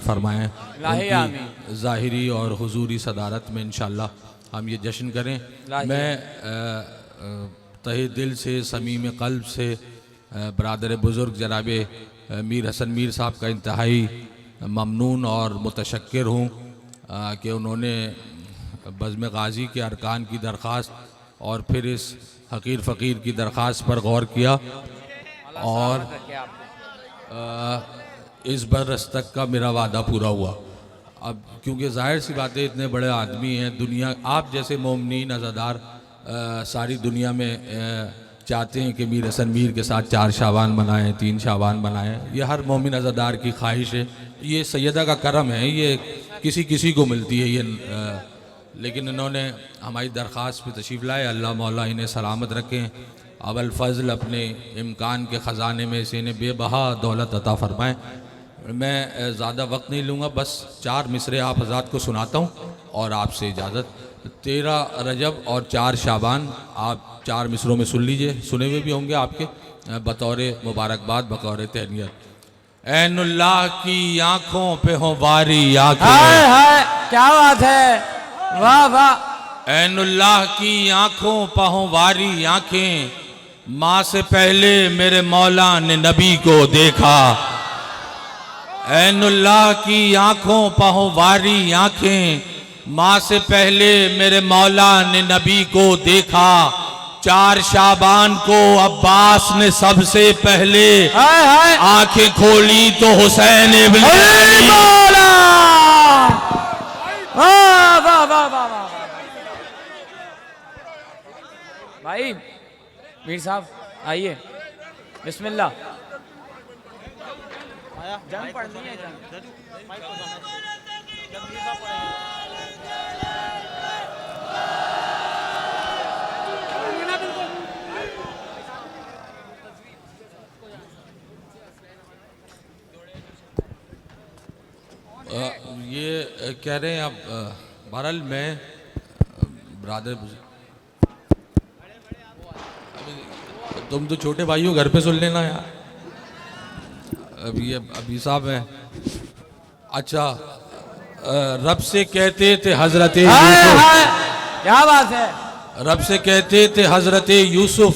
फरमाएँ। उनकी ज़ाहिरी और हुजूरी सदारत में इंशाअल्लाह हम ये जश्न करें। मैं तहे दिल से समीम क़ल्ब से बरादर बुज़ुर्ग जनाब मीर हसन मीर साहब का इंतहाई ममनून और मुतशक्किर हूँ कि उन्होंने बज़्म गाज़ी के अरकान की दरख्वास्त और फिर इस हकीर फ़कीर की दरख्वास्त पर गौर किया और इस बरस तक का मेरा वादा पूरा हुआ। अब क्योंकि ज़ाहिर सी बात है, इतने बड़े आदमी हैं, दुनिया आप जैसे मोमिनीन अज़ादार सारी दुनिया में चाहते हैं कि मीर हसन मीर के साथ 4 शाबान मनाएं, 3 शाबान मनाएं। ये हर मोमिन अज़ादार की ख्वाहिश है, ये सैयदा का करम है, ये किसी किसी को मिलती है ये लेकिन इन्होंने हमारी दरख्वास्त पे तशरीफ़ लाए। अल्लाह मौला इन्हें सलामत रखें, अवल फ़ज़ल अपने इम्कान के ख़जाने में से इन्हें बेबहा दौलत अता फ़रमाएँ। मैं ज़्यादा वक्त नहीं लूँगा, बस 4 मिसरे आप हज़रात को सुनाता हूँ और आपसे इजाज़त। 13 रजब और 4 शाबान आप 4 मिसरों में सुन लीजिए, सुने हुए भी होंगे आपके, बतौर मुबारकबाद, बतौर तहनियत। ऐनुल्लाह की आँखों पे हो वारी आँखें, क्या बात है, वाह वाह। ऐनुल्लाह की आँखों पे हो वारी आँखें, माँ से पहले मेरे मौला ने नबी को देखा। ऐनुल्लाह की आँखों पे हो वारी आँखें, माँ से पहले मेरे मौला ने नबी को देखा। 4 शाबान को अब्बास ने सबसे पहले आंखें खोली तो हुसैन इब्न अली। वाह वाह वाह वाह वाह। भाई मीर साहब आइए, बिस्मिल्लाह। जंग पढ़नी है, ये कह रहे हैं अब बहरहाल मैं ब्रादर, तुम तो छोटे भाई हो, घर पे सुन लेना यार। अभी साहब है। अच्छा, रब से कहते थे हजरत यूसुफ, क्या बात है, रब से कहते थे हजरत यूसुफ।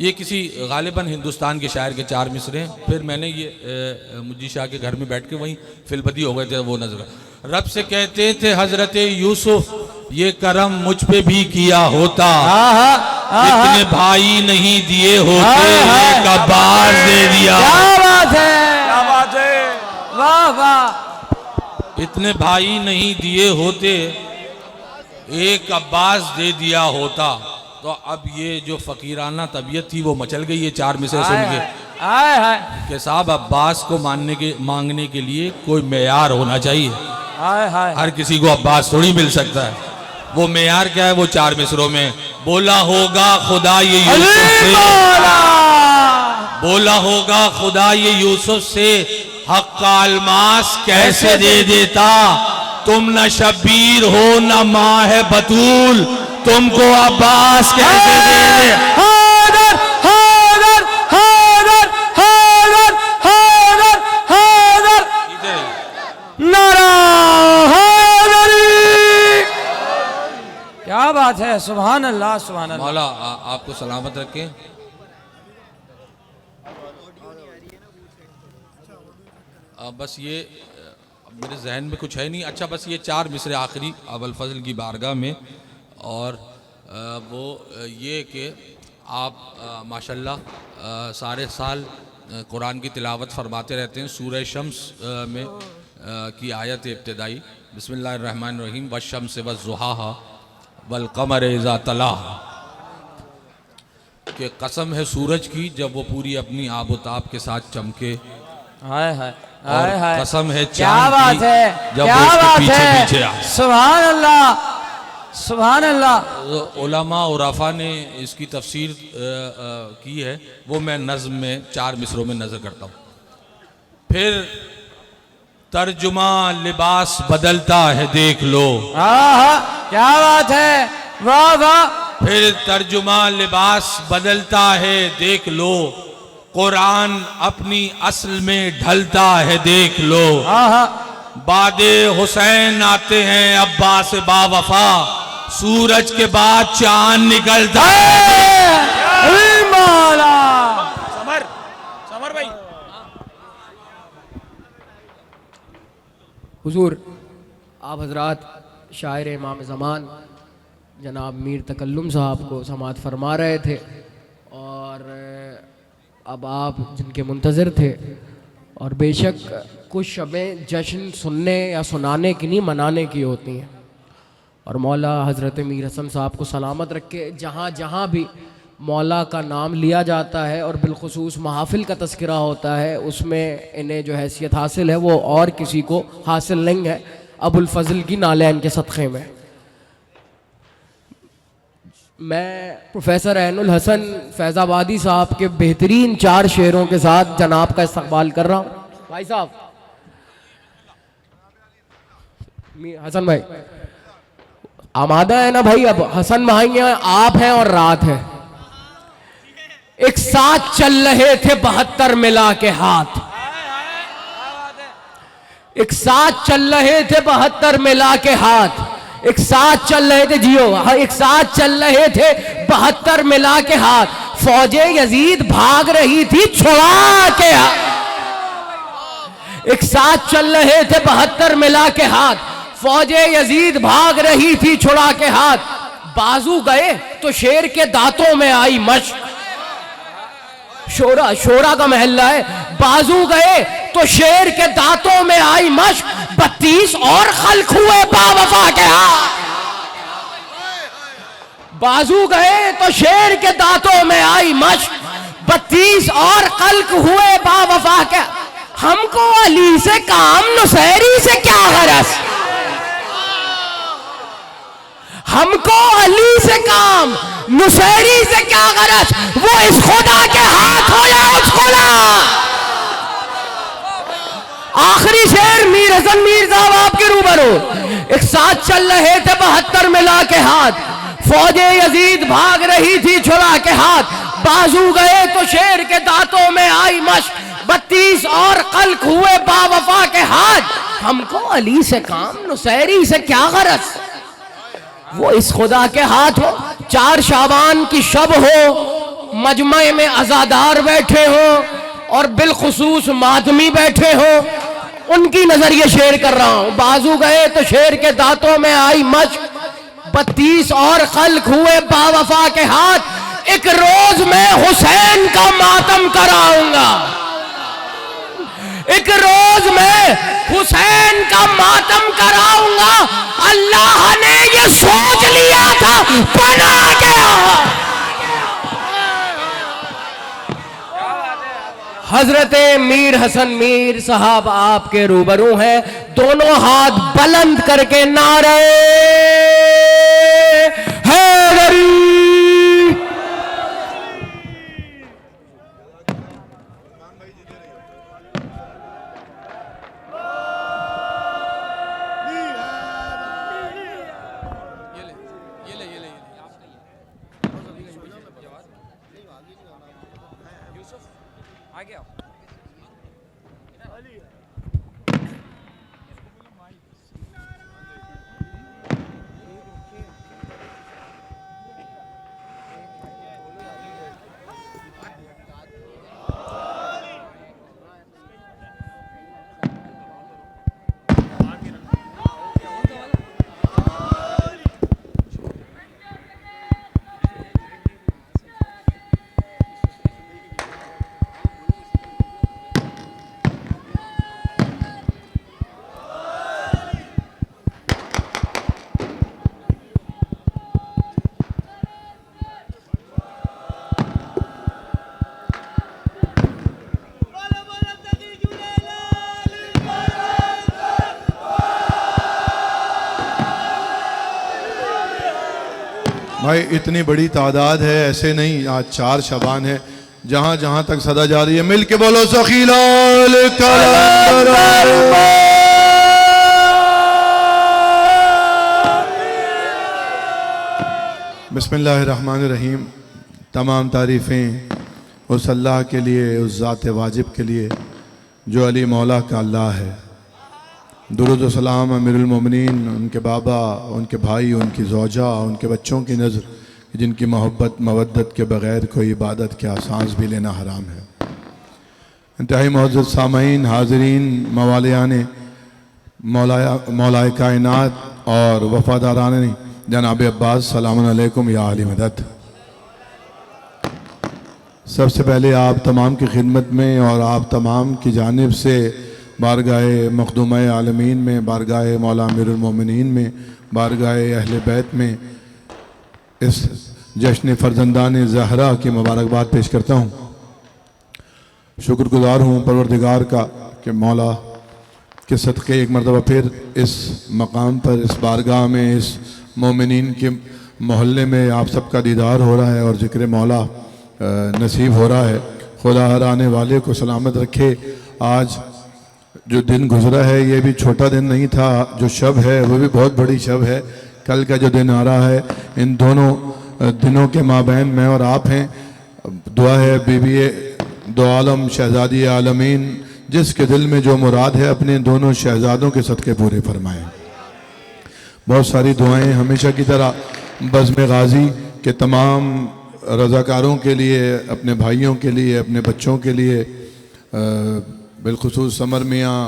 ये किसी गालिबन हिंदुस्तान के शायर के 4 मिसरे हैं। फिर मैंने ये मुजी शाह के घर में बैठ के वहीं फिलबदी हो गए थे, वो नजर। रब से कहते थे हजरत यूसुफ, ये करम मुझ पे भी किया होता, इतने भाई नहीं दिए होते, एक अब्बास दे दिया। क्या बात है, क्या बात है, वाह वाह। इतने भाई नहीं दिए होते, एक अब्बास दे दिया होता। तो अब ये जो फ़कीराना तबीयत थी वो मचल गई है 4 मिसरे सुन के। कि साहब अब्बास को मांगने के लिए कोई मेयार होना चाहिए। हर किसी को अब्बास थोड़ी मिल सकता है। वो मेयार क्या है, वो 4 मिसरों में बोला होगा खुदा ये यूसुफ से, बोला होगा खुदा ये यूसुफ से, हक का अलमास कैसे दे देता। तुम न शब्बीर हो न माँ है बतूल, तुमको अब्बास कैसे दे दे। हादर हादर हादर हादर हादर हादर नारा हैदरी। क्या बात है, सुभान अल्लाह सुभान अल्लाह। मौला आपको सलामत रखें। बस ये मेरे जहन में कुछ है नहीं। अच्छा, बस ये 4 मिसरे आखिरी अवल फजल की बारगाह में, और वो ये कि आप माशाल्लाह सारे साल कुरान की तिलावत फरमाते रहते हैं। सूरह शम्स में की आयत इब्तिदाई, बिस्मिल्लाहिर्रहमानिर्रहीम, वश्शम्स वज़्ज़ुहाहा वल क़मर इज़ा तलाहा, कि कसम है सूरज की जब वो पूरी अपनी आबोताब के साथ चमके। हाय हाय और हाय हाय, कसम है क्या चांद बात की है, जब क्या वो उसके बात पीछे है, पीछे आए। सुभान अल्लाह सुभान अल्लाह। उलमा और आफा ने इसकी तफसीर की है, वो मैं नज़्म में 4 मिसरों में नज़र करता हूँ। फिर तर्जुमा लिबास बदलता है देख लो, क्या बात है, वाह वाह। फिर तर्जुमा लिबास बदलता है देख लो, कुरान अपनी असल में ढलता है देख लो। बादे हुसैन आते हैं अब्बास बावफा, सूरज के बाद चांद निकलता है। मौला समर भाई। हुजूर आप हजरात शायर इमाम ज़मान जनाब मीर तकल्लुम साहब को समाअत फरमा रहे थे, और अब आप जिनके मुंतज़िर थे, और बेशक कुछ शबें जश्न सुनने या सुनाने की नहीं मनाने की होती हैं, और मौला हज़रत मीर हसन साहब को सलामत रखे। जहाँ जहाँ भी मौला का नाम लिया जाता है और बिलखुसूस महाफिल का तस्करा होता है, उसमें इन्हें जो हैसियत हासिल है वो और किसी को हासिल नहीं है, अबुल फजल की नालैन के सदक़े में। मैं प्रोफेसर ऐनुल हसन फैज़ाबादी साहब के बेहतरीन 4 शेरों के साथ जनाब का इस्तकबाल कर रहा हूँ। भाई साहब, हसन भाई आमादा है ना भाई? अब हसन भाई हैं, आप हैं और रात है। एक साथ चल रहे थे 72 मिला के हाथ, एक साथ चल रहे थे 72 मिला के हाथ, एक साथ चल रहे थे जियो, एक साथ चल रहे थे 72 मिला के हाथ, फौजे यजीद भाग रही थी छुड़ा के हाथ। एक साथ चल रहे थे 72 मिला के हाथ, फौजे यजीद भाग रही थी छुड़ा के हाथ, बाजू गए तो शेर के दांतों में आई मश्क। शोरा शोरा का महल्ला है। बाजू गए तो शेर के दांतों में आई मश्क, 32 और खल्क हुए बावफा के हाथ। बाजू गए तो शेर के दांतों में आई मश्क, 32 और खल्क हुए बावफा के। हमको अली से काम नुसैरी से क्या गरज, हमको अली से काम नुसैरी से क्या गरज, वो इस खुदा के हाथ हो या उस खुदा। आखिरी शेर मीर हसन मीर साहब आपके रूबरू। एक साथ चल रहे थे 72 मिला के हाथ, फौजे यजीद भाग रही थी छुड़ा के हाथ, बाजू गए तो शेर के दांतों में आई मश्क, 32 और खल्क हुए बावफा के हाथ। हमको अली से काम नुसैरी से क्या गरज, वो इस खुदा के हाथ हो। 4 शाबान की शब हो, मजमे में अज़ादार बैठे हो और बिलखुसूस मातमी बैठे हो, उनकी नजरिए शेर कर रहा हूं। बाजू गए तो शेर के दांतों में आई मश्क, 32 और खल्क हुए बावफा के हाथ। एक रोज मैं हुसैन का मातम कराऊंगा, एक रोज मैं हुसैन का मातम कराऊंगा। अल्लाह ने ये सोच लिया था, बना गया। हजरत मीर हसन मीर साहब आपके रूबरू हैं, दोनों हाथ बुलंद करके नारे हैदरी। भाई इतनी बड़ी तादाद है, ऐसे नहीं। आज 4 शबान है, जहां जहां तक सदा जा रही है, मिल के बोलो सखीलाल बिस्मिल्लाहिर्रहमानिर्रहीम। तमाम तारीफ़ें उस अल्लाह के लिए, उस ज़ात वाजिब के लिए जो अली मौला का अल्लाह है। दुरूद व सलाम अमीरुल मोमिनीन, उनके बाबा, उनके भाई, उनकी ज़ौजा, उनके बच्चों की नज़र, जिनकी मोहब्बत मवद्दत के बग़ैर कोई इबादत क्या सांस भी लेना हराम है। इंतहाई मुअज़्ज़ज़ सामईन, हाज़रीन, मवालियान मौलाए कायनात और वफ़ादारान जनाब अब्बास, सलामुन अलैकुम या अहले मदद। सबसे पहले आप तमाम की खिदमत में और आप तमाम की जानिब से बारगाह मखदूम आलमीन में, बारगाह मौला अमीरुल मोमिनीन में, बारगाह अहले बैत में इस जश्न फ़र्जंदान ज़हरा की मुबारकबाद पेश करता हूँ। शुक्रगुज़ार हूँ परवरदिगार का कि मौला के सदक़े एक मरतबा फिर इस मकाम पर, इस बारगाह में, इस मोमिनीन के मोहल्ले में आप सबका दीदार हो रहा है और ज़िक्र मौला नसीब हो रहा है। खुदा हर आने वाले को सलामत रखे। आज जो दिन गुज़रा है ये भी छोटा दिन नहीं था, जो शब है वो भी बहुत बड़ी शब है। कल का जो दिन आ रहा है, इन दोनों दिनों के माबैन मैं और आप हैं। दुआ है बीबी दो आलम शहज़ादी आलमीन जिसके दिल में जो मुराद है अपने दोनों शहज़ादों के सदक़े पूरे फरमाएँ। बहुत सारी दुआएं हमेशा की तरह बज़्म गाज़ी के तमाम रज़ाकारों के लिए, अपने भाइयों के लिए, अपने बच्चों के लिए, बिलखुसूस समर मियाँ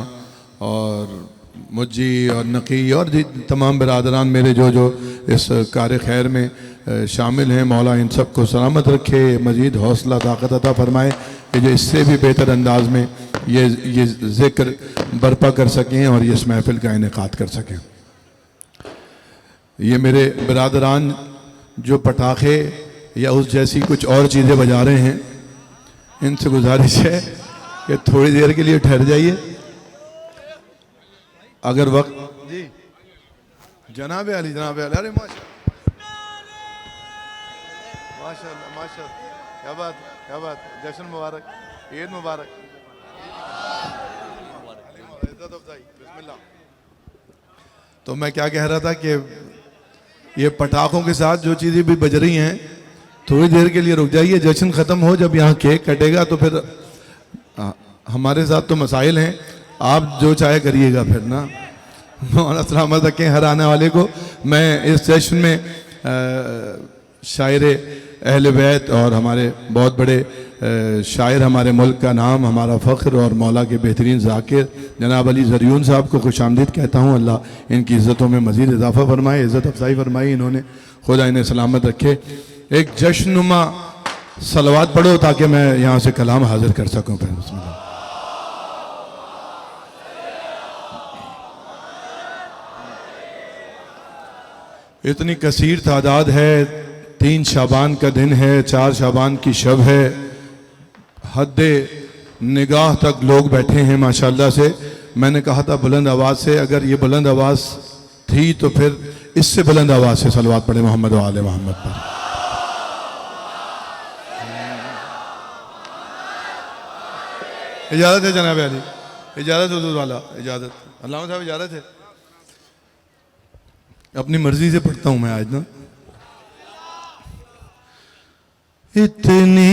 और मुज्जी और नकी और तमाम बिरादरान मेरे जो जो इस कार खैर में शामिल हैं, मौला इन सब को सलामत रखे, मज़ीद हौसला ताकत अता फ़रमाए कि जो इससे भी बेहतर अंदाज में ये ज़िक्र बर्पा कर सकें और ये इस महफ़िल का इनेकाद कर सकें। ये मेरे बिरादरान जो पटाखे या उस जैसी कुछ और चीज़ें बजा रहे हैं, इनसे गुजारिश है कि थोड़ी देर के लिए ठहर जाइए। अगर वक्त जी जनाब अली, अरे माशाअल्लाह माशाअल्लाह, क्या बात, क्या बात, जश्न मुबारक, ईद मुबारक, इज़्ज़त अफ़ज़ाई, बिस्मिल्लाह। तो मैं क्या कह रहा था कि ये पटाखों के साथ जो चीज़ें भी बज रही हैं, थोड़ी देर के लिए रुक जाइए। जश्न ख़त्म हो, जब यहाँ केक कटेगा तो फिर हमारे साथ तो मसाइल हैं, आप जो चाहे करिएगा फिर ना। मौला सलामत रखें हर आने वाले को। मैं इस जश्न में शायर अहले बैत और हमारे बहुत बड़े शायर, हमारे मुल्क का नाम, हमारा फ़ख्र और मौला के बेहतरीन ज़ाकिर जनाब अली ज़रियून साहब को खुशामदीद कहता हूँ। अल्लाह इनकी इज़्ज़तों में मज़ीद इजाफ़ा फरमाए, इज़्ज़त अफ़ज़ाई फरमाई इन्होंने, खुदा इन्हें सलामत रखे। एक जश्नुमा सलवात पढ़ो ताकि मैं यहाँ से कलाम हाजिर कर सकूँ। फिर बिस्मिल्लाह। इतनी कसीर तादाद है, 3 शाबान का दिन है, 4 शाबान की शब है, हद्दे निगाह तक लोग बैठे हैं माशाल्लाह से। मैंने कहा था बुलंद आवाज़ से, अगर ये बुलंद आवाज़ थी तो फिर इससे बुलंद आवाज़ से सलवात पढ़े मोहम्मद व आले मोहम्मद पर। इजाज़त है जनाब अली, इजाज़त हुजूर वाला, इजाज़त, अल्लाह साहब इजाज़त है। अपनी मर्जी से पढ़ता हूं मैं आज ना। इतनी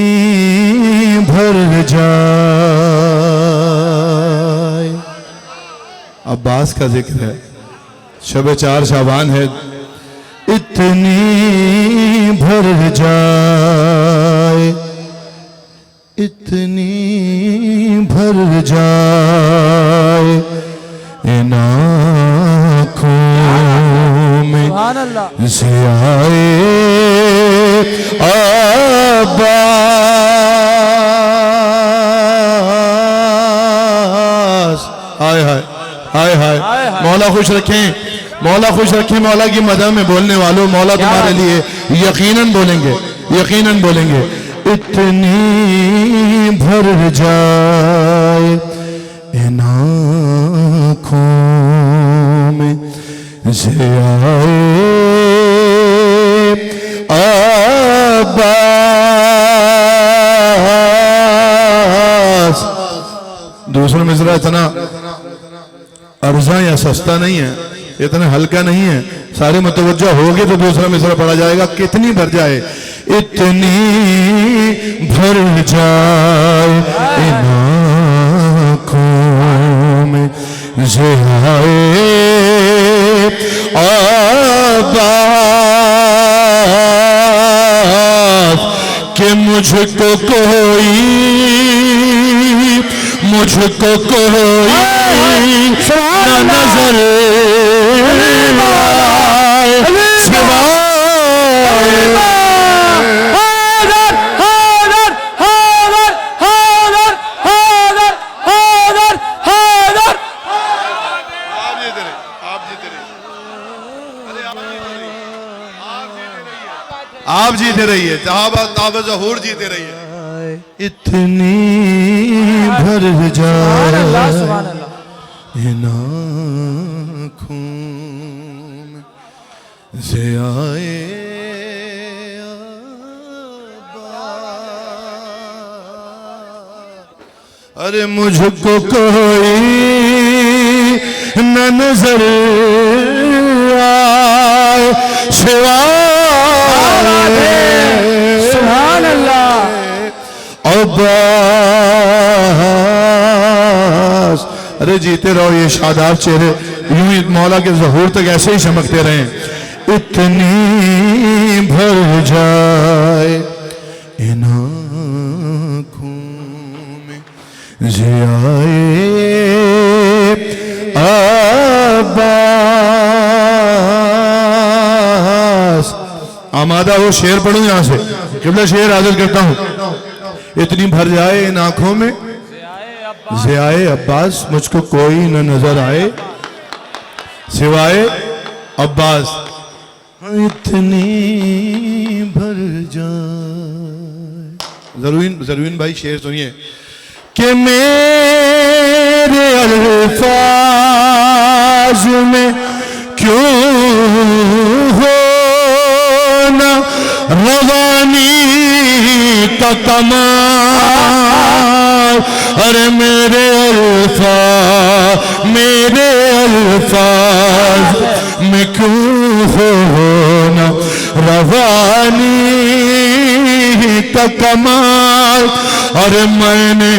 भर जाए, अब्बास का जिक्र है, शब 4 शाबान है। इतनी भर जाए, इतनी भर जाए इन आँखों में से आए अब्बास। हाय हाय हाय हाय, मौला खुश रखें, मौला खुश रखें। मौला की मदद में बोलने वालों, मौला तुम्हारे लिए यकीनन बोलेंगे, यकीनन बोलेंगे। इतनी भर जाए इन आँखों में से आए अब्बास। दूसरा मिसरा इतना अर्जा या सस्ता नहीं है, इतना हल्का नहीं है, सारे मुतवज्जो हो गए तो दूसरा मिसरा पढ़ा जाएगा। कितनी भर जाए, इतनी भर जाए इन आँखों में ज़ियाए अब्बास कि मुझको कोई न नजर आए आप जीते रहिए, ताब ज़हूर जीते रहिए। इतनी भर जाए इन आँखों में ज़ियाए अब्बास। अरे मुझको कोई न नजर आए सुभान अल्लाह। अब्बास। अरे जीते रहो, ये शादाब चेहरे यूं ही मौला के ज़हूर तक ऐसे ही चमकते रहें। इतनी भर जाए इन आँखों में ज़ियाए अब्बास। आमादा वो शेर पढ़ूं यहां से, किबला शेर हाजिर करता हूं। इतनी भर जाए इन आंखों में ज़ियाए अब्बास, मुझको कोई न नजर आए सिवाय अब्बास। इतनी भर जाए। जरूरीन भाई शेर सुनिए कि मेरे अल्फाज में क्यों हो ना रवानी का कमाल। अरे मेरे अल्फाज में क्यों हो ना रवानी का कमाल। अरे मैंने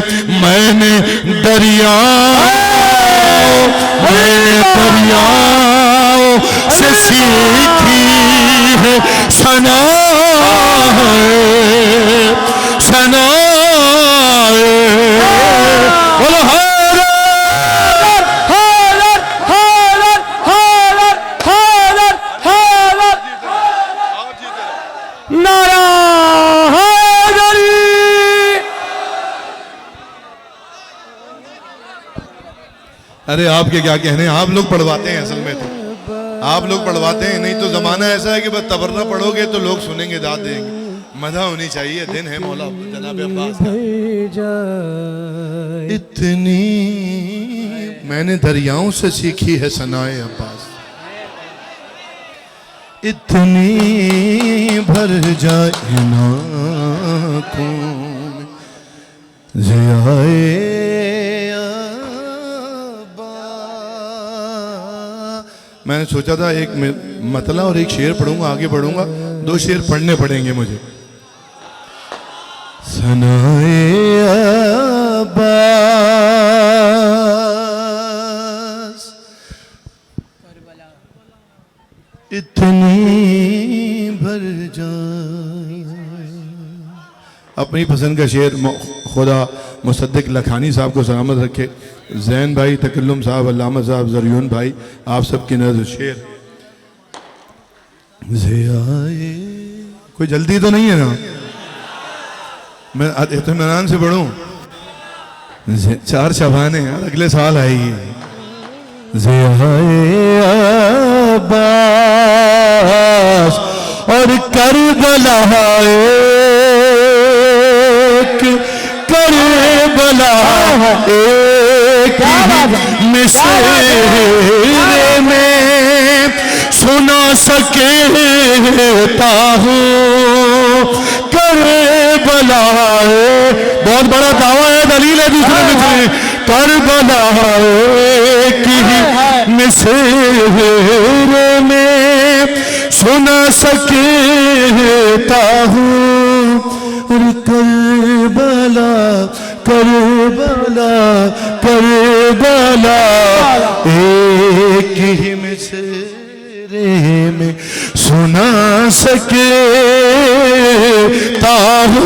दरियाओं से सीखी है सना अरे आपके क्या कहने हैं, आप लोग पढ़वाते हैं। असल में तो आप लोग पढ़वाते हैं, नहीं तो जमाना ऐसा है कि बस तबर्रा पढ़ोगे तो लोग सुनेंगे, दाद देंगे। मजा होनी चाहिए, दिन है मौला जनाब अब्बास का। इतनी मैंने दरियाओं से सीखी है सनाए अब्बास। इतनी भर जाए आँखों में ज़ियाए अब्बास। मैंने सोचा था एक मतला और एक शेर पढ़ूंगा, आगे बढ़ूंगा। 2 शेर पढ़ने पड़ेंगे मुझे। सनाए अब्बास इतनी भर जाए। अपनी पसंद का शेर खुदा मुसद्दिक लखानी साहब को सलामत रखे। जैन भाई, तकल्लुम साहब, अल्लामा साहब, जरियून भाई, आप सबकी नजर शेर। ज़ियाए कोई जल्दी तो नहीं है ना? मैं इत्मीनान से पढ़ूं। 4 शबाने यार, अगले साल आएगी। ज़ियाए अब्बास और करबला एक मिसरे में सुना सकता हूँ। करबला बहुत बड़ा दावा है, दलील है दूसरे मिसरे। करबला की मिसरे में सुना सकता हूँ। करबला करबला करबला करबला एक ही मिसरे में सुना सके ताहू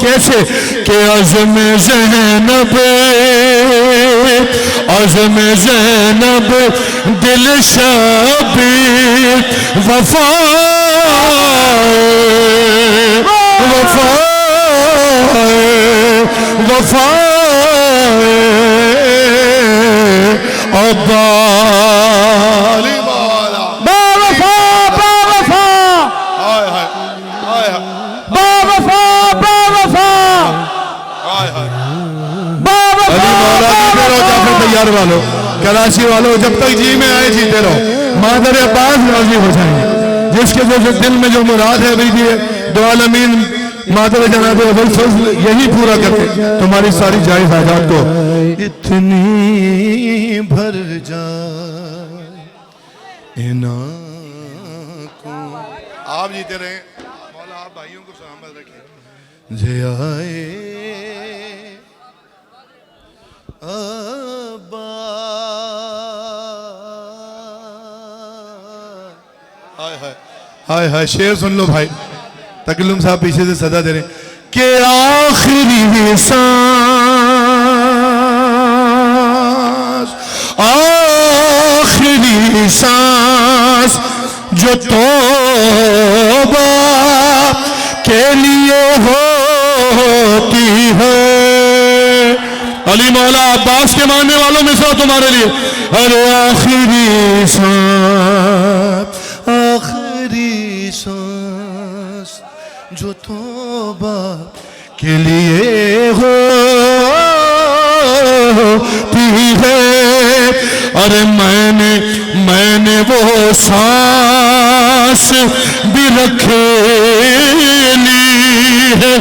कैसे के अज़म ज़ैनब दिल शाबीर वफा तैयार वालों, कराची वालों, जब तक जी में आए जीते रहो। मादर अब्बास राजी हो जाएंगे, जिसके जो दिल में जो मुराद है दीजिए। दो आलमीन मादर जनाब अबुल फज़ल यही पूरा करके तुम्हारी सारी जायज़ हाजात को इतनी भर जाए ना को। आप जीते रहे मौला, आप भाइयों को सलामत रखें। जे आए हाय हाय, शेर सुन लो भाई। तकल्लुम साहब पीछे से सदा दे रहे कि आखिरी सांस जो तौबा के लिए होती है। अली मौला अब्बास के मानने वालों में से तुम्हारे लिए अरे आखिरी सांस जो तौबा के लिए होती है। अरे मैंने वो सांस भी रख ली है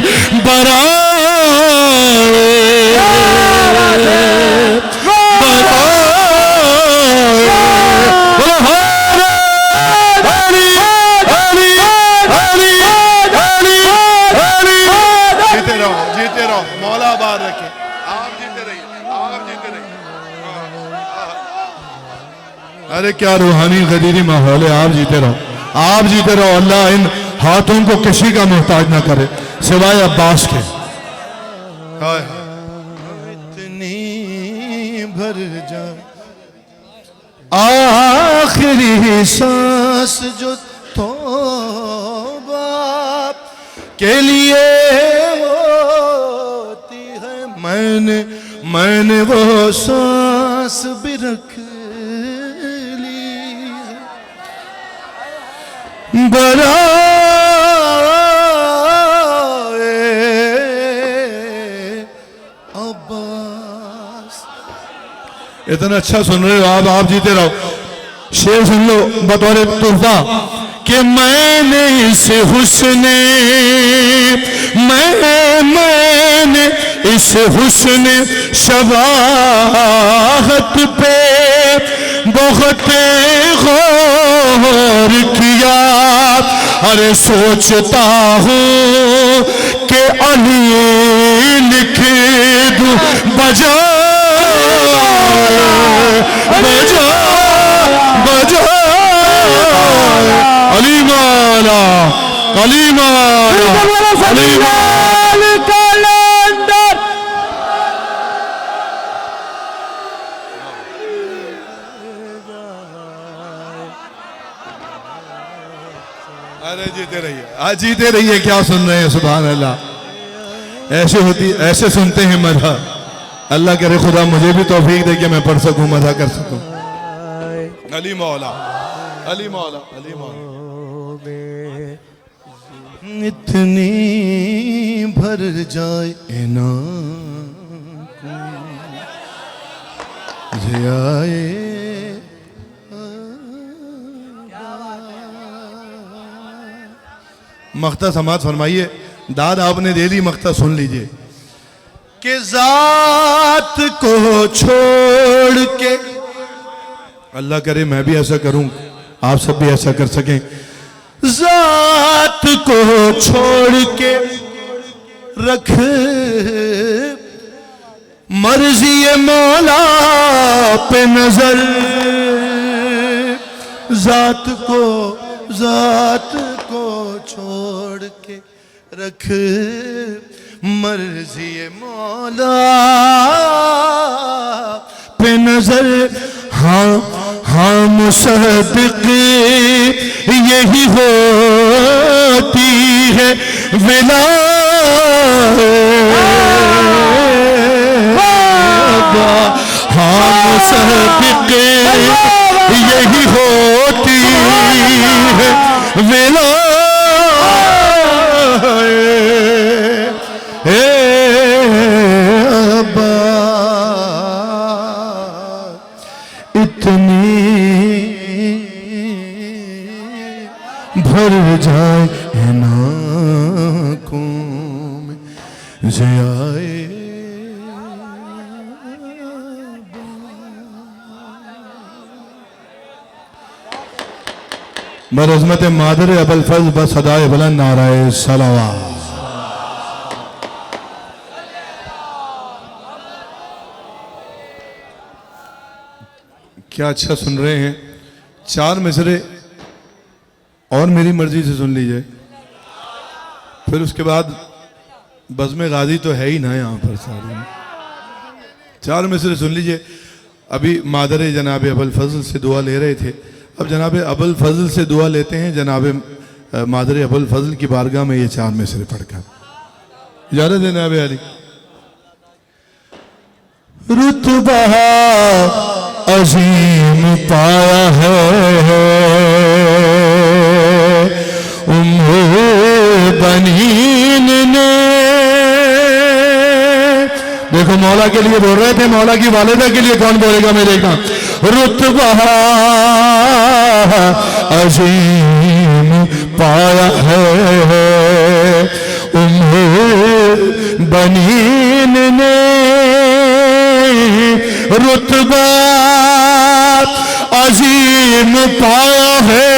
जीते रहो मौला आबाद रखे। आप जीते रहिए, आप जीते रहिए। अरे क्या रूहानी गदीरी माहौल है। आप जीते रहो, आप जीते रहो। अल्लाह इन हाथों को किसी का मोहताज ना करे सिवाय अब्बास के। इतनी भर जाए आखिरी सांस जो तौबा के लिए होती है। मैंने वो सांस भी रख ली बराए अब्बास। इतना अच्छा सुन रहे हो आप जीते रहो। शेर सुन लो बतौर तोहफा कि मैंने इस हुस्न शबाहत पे बहुत गौर किया। अरे सोचता हूँ कि अली लिख दूं बजा अली मौला अली मौला अली अरे जीते रहिए, आज जीते रहिए। क्या सुन रहे हैं? सुभान अल्लाह। ऐसे सुनते हैं मदह। अल्लाह करे खुदा मुझे भी तौफीक दे कि मैं पढ़ सकूं, मदह कर सकूं। अली मौला अली मौला अली मौला। इतनी भर जाए ना आए मख्ता समाज फरमाइए। दाद आपने दे दी, मख्ता सुन लीजिए कि जात को छोड़ के, अल्लाह करे मैं भी ऐसा करूं, आप सब भी ऐसा कर सकें। जात को छोड़ के रख मर्जी मौला पे नजर, जात को छोड़ के रख, मर्जी मौला पे नजर। हाँ हाँ मुसद्दिक यही होती है विलायत, हाँ मुसद्दिक यही होती है विलायत। इतनी भर जाए नाकों में ज़ियाए। बरज़मत मादर अबुल फज़ल बस सदाए बुलंद नाराए सलावत। क्या अच्छा सुन रहे हैं। 4 मिसरे और मेरी मर्जी से सुन लीजिए, फिर उसके बाद बज़्म गाज़ी तो है ही ना यहाँ पर सारे। 4 मिसरे सुन लीजिए। अभी मादर जनाब अबुल फज़ल से दुआ ले रहे थे, अब जनाब अबुल फज़ल से दुआ लेते हैं जनाब मादर अबुल फज़ल की बारगाह में ये 4 मिसरे पढ़कर। इजाज़त है जनाब अली। रुतबा अजीम पाया है बनीन ने। देखो मौला के लिए बोल रहे थे, मौला की वालिदा के लिए कौन बोलेगा मेरे का। रुतबा अजीम पाया है बनीन ने, रुतबा अजीम पाया है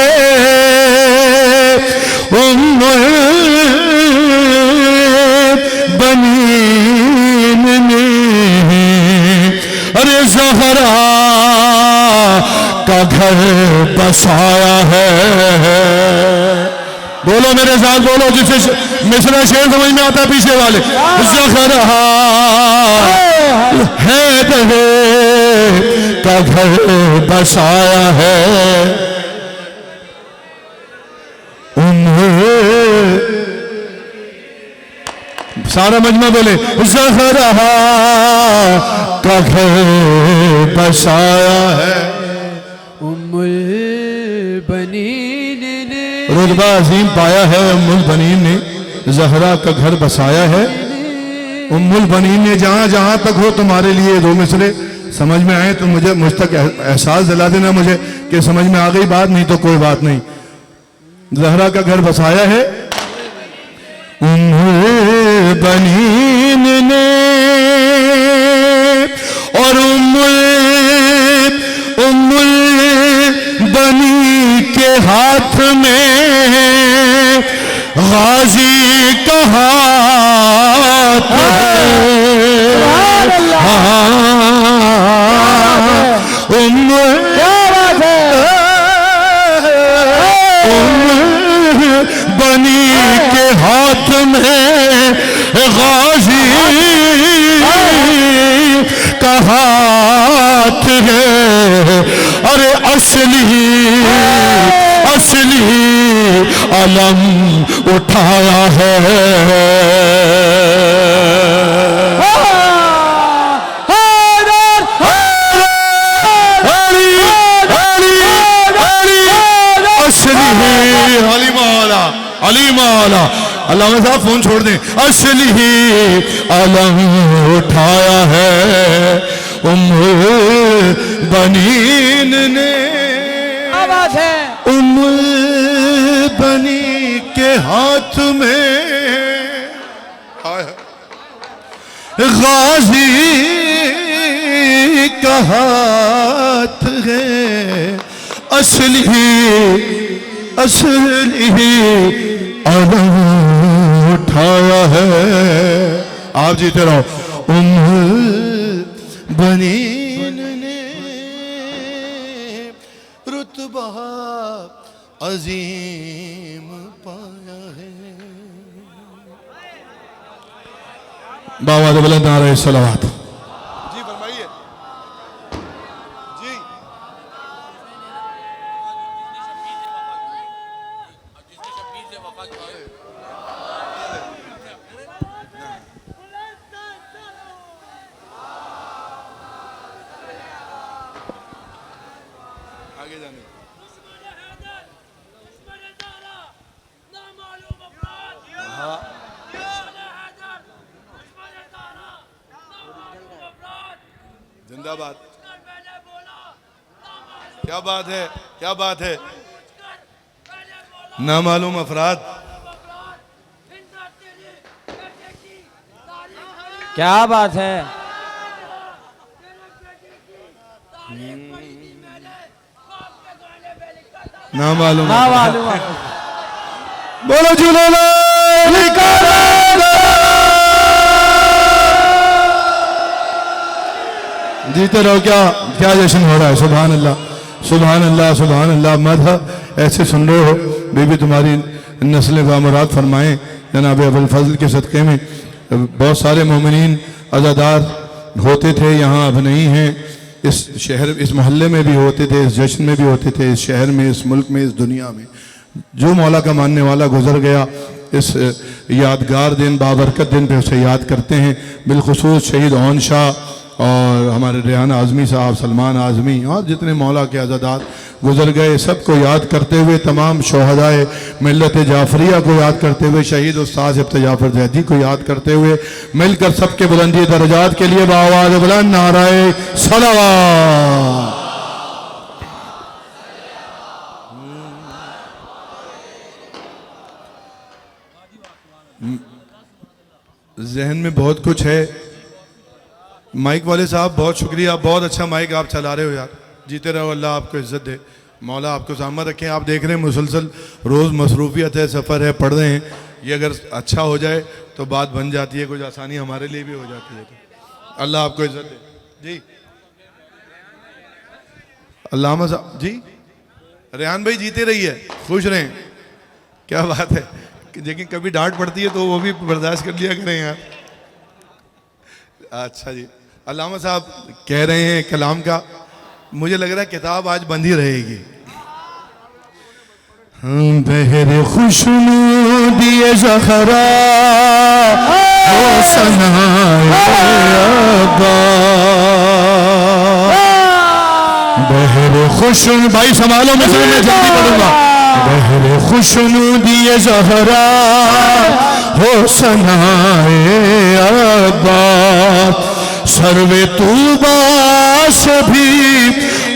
बनीन ने। अरे ज़हरा का घर बसाया है। बोलो मेरे साथ बोलो, जिसे मिसरा शेर समझ में आता है पीछे वाले। ज़हरा है का घर बसाया है उन्हें। सारा मजमा बोले ज़हरा का घर बसाया है उम्मुल बनीन ने। रुतबा अजीम पाया है उम्मुल बनीन ने, ज़हरा का घर बसाया है उम्मुल बनीन ने। जहां जहां तक हो तुम्हारे लिए 2 मिसरे समझ में आए तो मुझ तक एहसास दिला देना मुझे कि समझ में आ गई बात, नहीं तो कोई बात नहीं। ज़हरा का घर बसाया है उम्मुल बनीन ने, और उम्मुल बनी के हाथ में गाजी का हाथ है। बनी के हाथ में गाजी का हाथ है। अरे असली अलम उठाया है। अली मौला अल्लाह साहब फोन छोड़ दें। असली अलम उठाया है उम्मुल बनीन ने। आवाज है उम्मुल बनी के हाथ में गाजी का हाथ है। असली अलम उठाया है। आप जीते रहो। उम्मुल बनीन ने रुतबा अजीम पाया है। बाबा बुलंद नारे सलावत। जी फरमाइए जी। आगे जाने जिंदाबाद। क्या बात है, क्या बात है। नामालूम अफराद, क्या बात है। नामालूम ना मालूम। बोलो झूलेलाल जीते रहो। क्या क्या जश्न हो रहा है। सुभान अल्लाह सुभान अल्लाह सुभान अल्लाह। मदह ऐसे सुन रहे हो। बीबी तुम्हारी नस्लें बामुराद फरमाएं जनाब अबुल फजल के सदक़े में। बहुत सारे मोमिनीन अज़ादार होते थे, यहाँ अब नहीं हैं। इस शहर इस मोहल्ले में भी होते थे, इस जश्न में भी होते थे, इस शहर में, इस मुल्क में, इस दुनिया में। जो मौला का मानने वाला गुजर गया, इस यादगार दिन बाबरकत दिन पे उसे याद करते हैं। बिलखुसूस शहीद ओन शाह और हमारे रेहान आज़मी साहब, सलमान आज़मी और जितने मौला के आज़ादार गुजर गए, सबको याद करते हुए, तमाम शोहदाए मिल्लत जाफरिया को याद करते हुए, शहीद उस्ताद इफ्त जाफर जैदी को याद करते हुए, मिलकर सबके बुलंदी दर्जात के लिए बाआवाज़ बुलंद नाराए सलावत। जहन में बहुत कुछ है। माइक वाले साहब बहुत शुक्रिया, बहुत अच्छा माइक आप चला रहे हो यार। जीते रहो, अल्लाह आपको इज्जत दे, मौला आपको सामने रखें। आप देख रहे हैं मुसलसल रोज़ मसरूफियत है, सफ़र है, पढ़ रहे हैं। ये अगर अच्छा हो जाए तो बात बन जाती है, कुछ आसानी हमारे लिए भी हो जाती है। तो अल्लाह आपको इज्जत दे जी। अल्लामा साहब जी, रेहान भाई जीते रहिए, खुश रहें। क्या बात है। लेकिन कभी डांट पड़ती है तो वो भी बर्दाश्त कर लिया करें यार। अच्छा जी, अल्लामा साहब कह रहे हैं कलाम का, मुझे लग रहा है किताब आज बंद ही रहेगी। बहरे खुशनुदी ज़हरा हो सनाए अब्बा। बहरे खुशन, भाई संभालो, मैं जल्दी पढ़ूंगा। बहरे खुशनुदी ज़हरा हो सनाए अब्बा। सर्वे तूबा से भी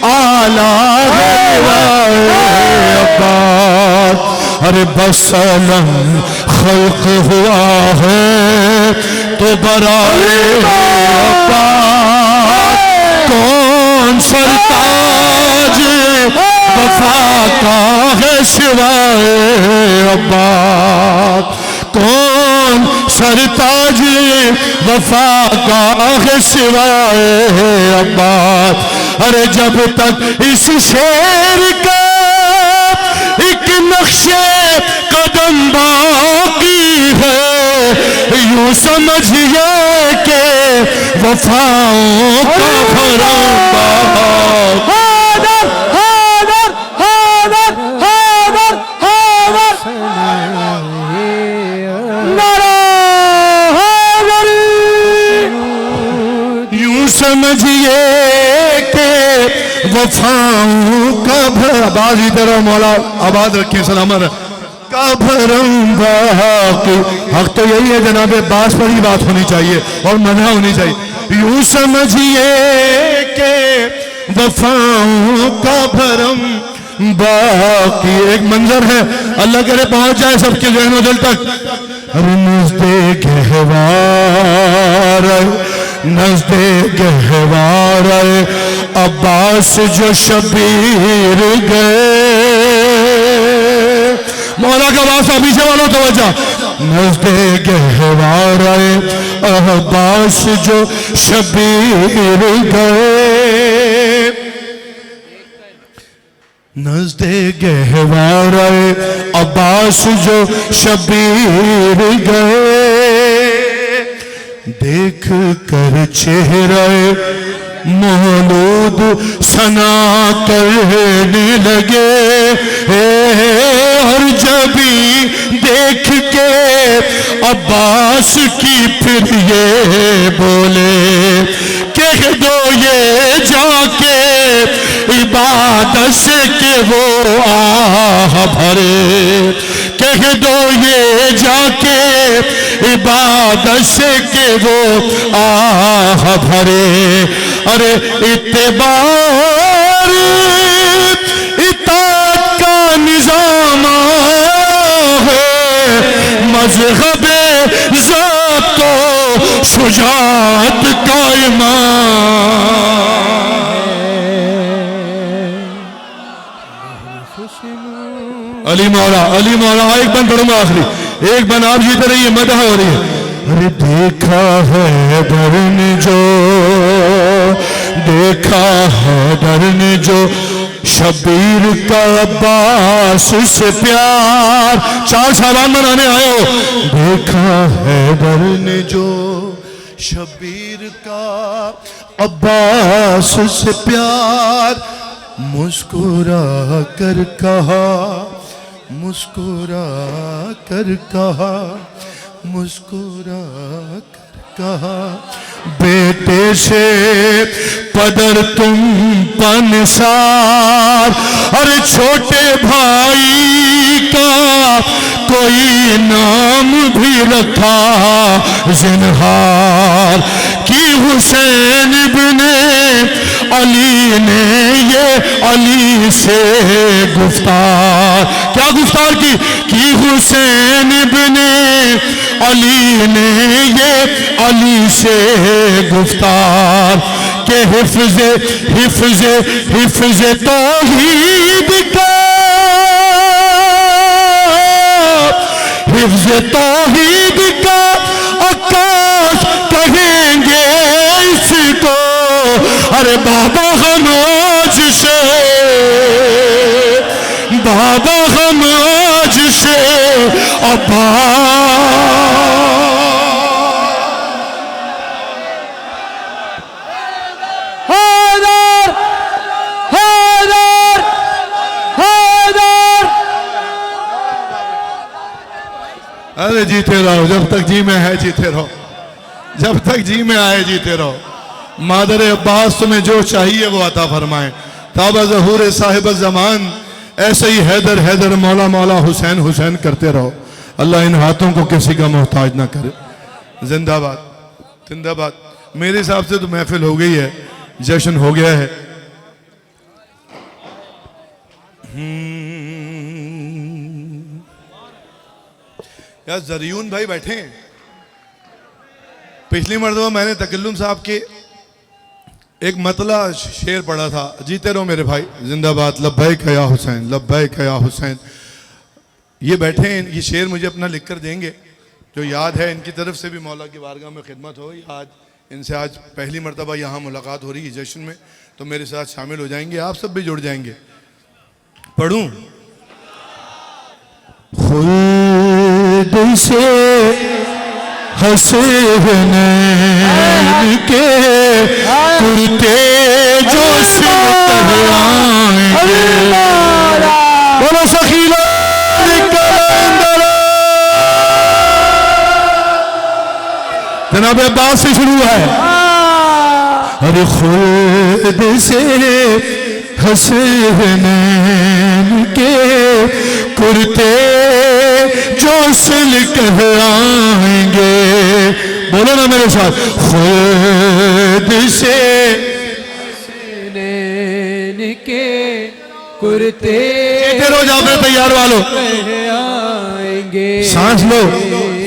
आला अब्बा। अरे बसलम खल्क हुआ है तो बराए अब्बा। कौन सरताज वफा का है सिवाए अब्बा। कौन सरताज वफा का है सिवाए अब्बा। अरे जब तक इस शेर का एक नक्शे कदम बाकी है, यूं समझिए के वफाओं का भरंबा। हादर हादर हादर हादर हादर नारा हादर। यूं समझिए के वफाओं का भरंबा। तरह मौला आबाद रखें, सलामत का भरंबा। हक तो यही है जनाब, बास पर ही बात होनी चाहिए और मना होनी चाहिए। यूं समझिए के वफाओं का भरम बाकी। एक मंजर है, अल्लाह करे पहुंच जाए सबके जहनो दिल तक। अरे नज़्दे गहवार नज़्दे गहवार अब्बास जो शबीर गए। मौला का वास्ता पीछे वालों तवज्जो। नज़्दे गहवारे अब्बास जो शबीर गए, नज़्दे गहवारे अब्बास जो शबीर गए, देख कर चेहरा मौलूद सना करने लगे, और जब देख के अब्बास की फिर ये बोले, कह दो ये जाके इबादत से के वो आह भरे, कह दो ये जाके इबादत से के वो आह भरे। अरे इत्तेबार इताअत का निजाम है, मज़हबे ज़ातो शुजाअत का इमाम। अली मौला एक बन पढ़ूंगा आखिरी, एक बन आप जीते रहिए, मदह हो रही है। अरे देखा है दर ने जो, देखा है दर ने जो शबीर का अब्बास से प्यार, 4 सालान मनाने आए हो। देखा है दर ने जो शबीर का अब्बास से प्यार, मुस्कुरा कर कहा, मुस्कुरा कर कहा, मुस्कुरा कर कहा, बेटे से पदर तुम पनसार, अरे छोटे भाई का कोई नाम भी रखा जिन्हार, कि हुसैन इब्ने अली ने ये अली से गुफ्तार, क्या गुफ्तार की, कि हुसैन इब्ने अली ने ये अली से गुफ्तार, के हिफ्ज़े हिफ्ज़े हिफ्ज़े तौहीद का, हिफ्ज़े तौहीद का आकाश कहेंगे इसको, अरे बाबा हम आज से, बाबा हम आज से अरे जीते रहो, जब तक जी में है जीते रहो, जब तक जी में आए जीते रहो। मादर अब्बास तुम्हें जो चाहिए वो अता फरमाए। ताबा ज़हूर साहिब ज़मान, ऐसे ही हैदर हैदर मौला मौला हुसैन हुसैन करते रहो। अल्लाह इन हाथों को किसी का मोहताज ना करे। जिंदाबाद जिंदाबाद। मेरे हिसाब से तो महफिल हो गई है, जश्न हो गया है। यार ज़रियून भाई बैठे हैं। पिछली मरतबा मैंने तकल्लुम साहब के एक मतला शेर पढ़ा था, जीते रहो मेरे भाई, जिंदाबाद, लब्बैक या हुसैन, लब्बैक या हुसैन। ये बैठे हैं, ये शेर मुझे अपना लिख कर देंगे, जो याद है इनकी तरफ से भी मौला की बारगाह में खिदमत हो। आज इनसे आज पहली मरतबा यहाँ मुलाकात हो रही है जश्न में, तो मेरे साथ शामिल हो जाएंगे, आप सब भी जुड़ जाएंगे। पढ़ूं? खुद से हसीन के कुर्ते जो बोलो सखीलो जनाब अब्बास से शुरू है। अरे खुद से हसीन के कुर्ते जो सिल कह आएंगे, बोलो ना मेरे साथ, खुद से के कुर्ते रोज आपने तैयार वालो आएंगे, सांस लो।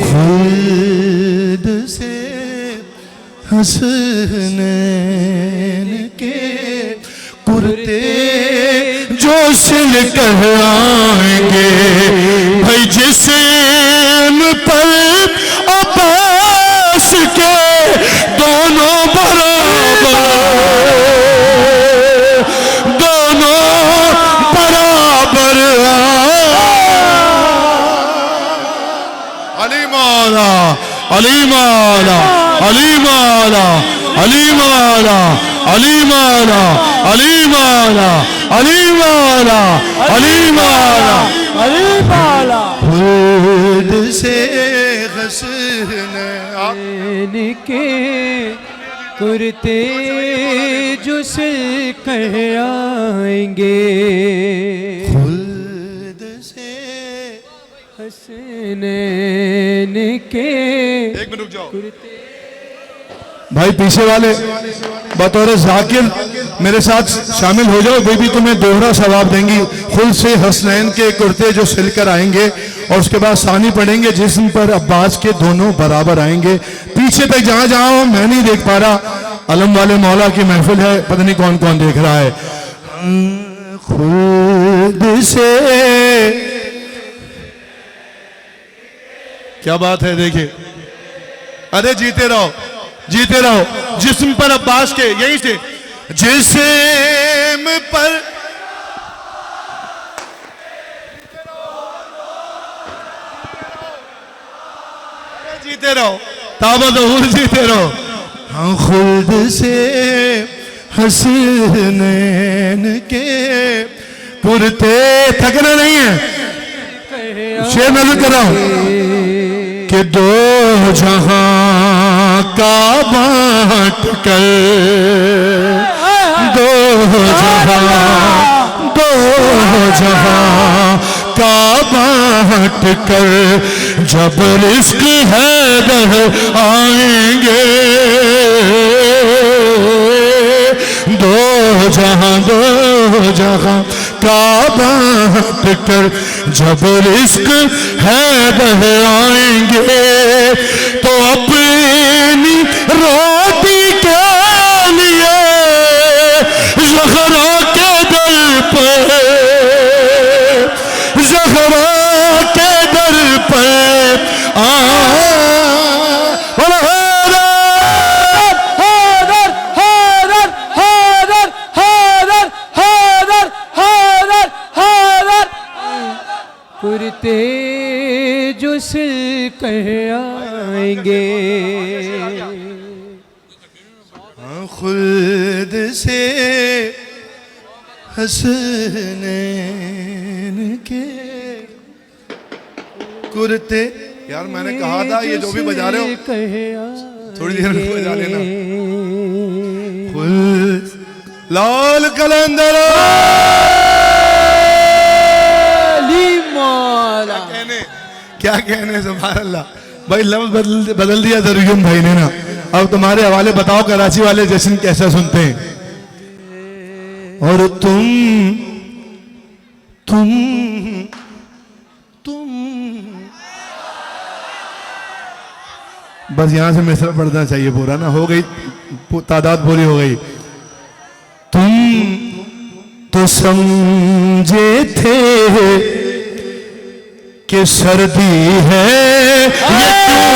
खुद से हसनैन के कुर्ते जो सिल कह आएंगे, भाई जिस्म पर अली मौला, अली मौला, अली मौला, अली मौला, अली मौला, अली मौला, अली मौला, अली मौला खुद से हंसने के कुर्ते जो से कह आएंगे, खुद से हसनैन के। एक मिनट रुक जाओ भाई, पीछे वाले बतौर जाकिर मेरे साथ शामिल हो जाओ, वे भी तुम्हें दोहरा सवाब देंगी। खुद से हसनैन के कुर्ते जो सिलकर आएंगे और उसके बाद सानी पढ़ेंगे जिस्म पर अब्बास के दोनों बराबर आएंगे। पीछे तक जहां जहां मैं नहीं देख पा रहा, अलम वाले मौला की महफिल है, पता नहीं कौन कौन देख रहा है। खुद से क्या बात है, देखिए, अरे जीते रहो, जीते रहो। जिस्म पर अब्बास के, यहीं से जिस्म पर जीते रहो, ताबदहुर जीते रहो। हाँ, खुद से हसनैन के कुर्ते, थकना नहीं है, शेर नजर कर रहा हूं कि दो जहां का बांट कर, दो जहां का बांट कर जब रिस्क है दर आएंगे, दो जहां का बांट कर जब रिस्क है दर आएंगे, तो अपनी रोटी के लिए ज़हरा के दर पर, ज़हरा के दर पर कुर्ते जो सिल कह आएंगे। खुद से हसनैन के कुर्ते। यार मैंने कहा था ये जो भी बजा रहे हो थोड़ी देर में बजा लेना। खुद लाल कलंदर क्या कहने, सुभान अल्लाह। भाई लफ्ज बदल दिया जरूर भाई ने ना। अब तुम्हारे हवाले बताओ कराची वाले जश्न कैसा सुनते हैं। और तुम बस यहां से मिसरा पढ़ना चाहिए पूरा ना, हो गई तादाद पूरी हो गई। तुम तो समझे थे कि सर्दी है ये क्यों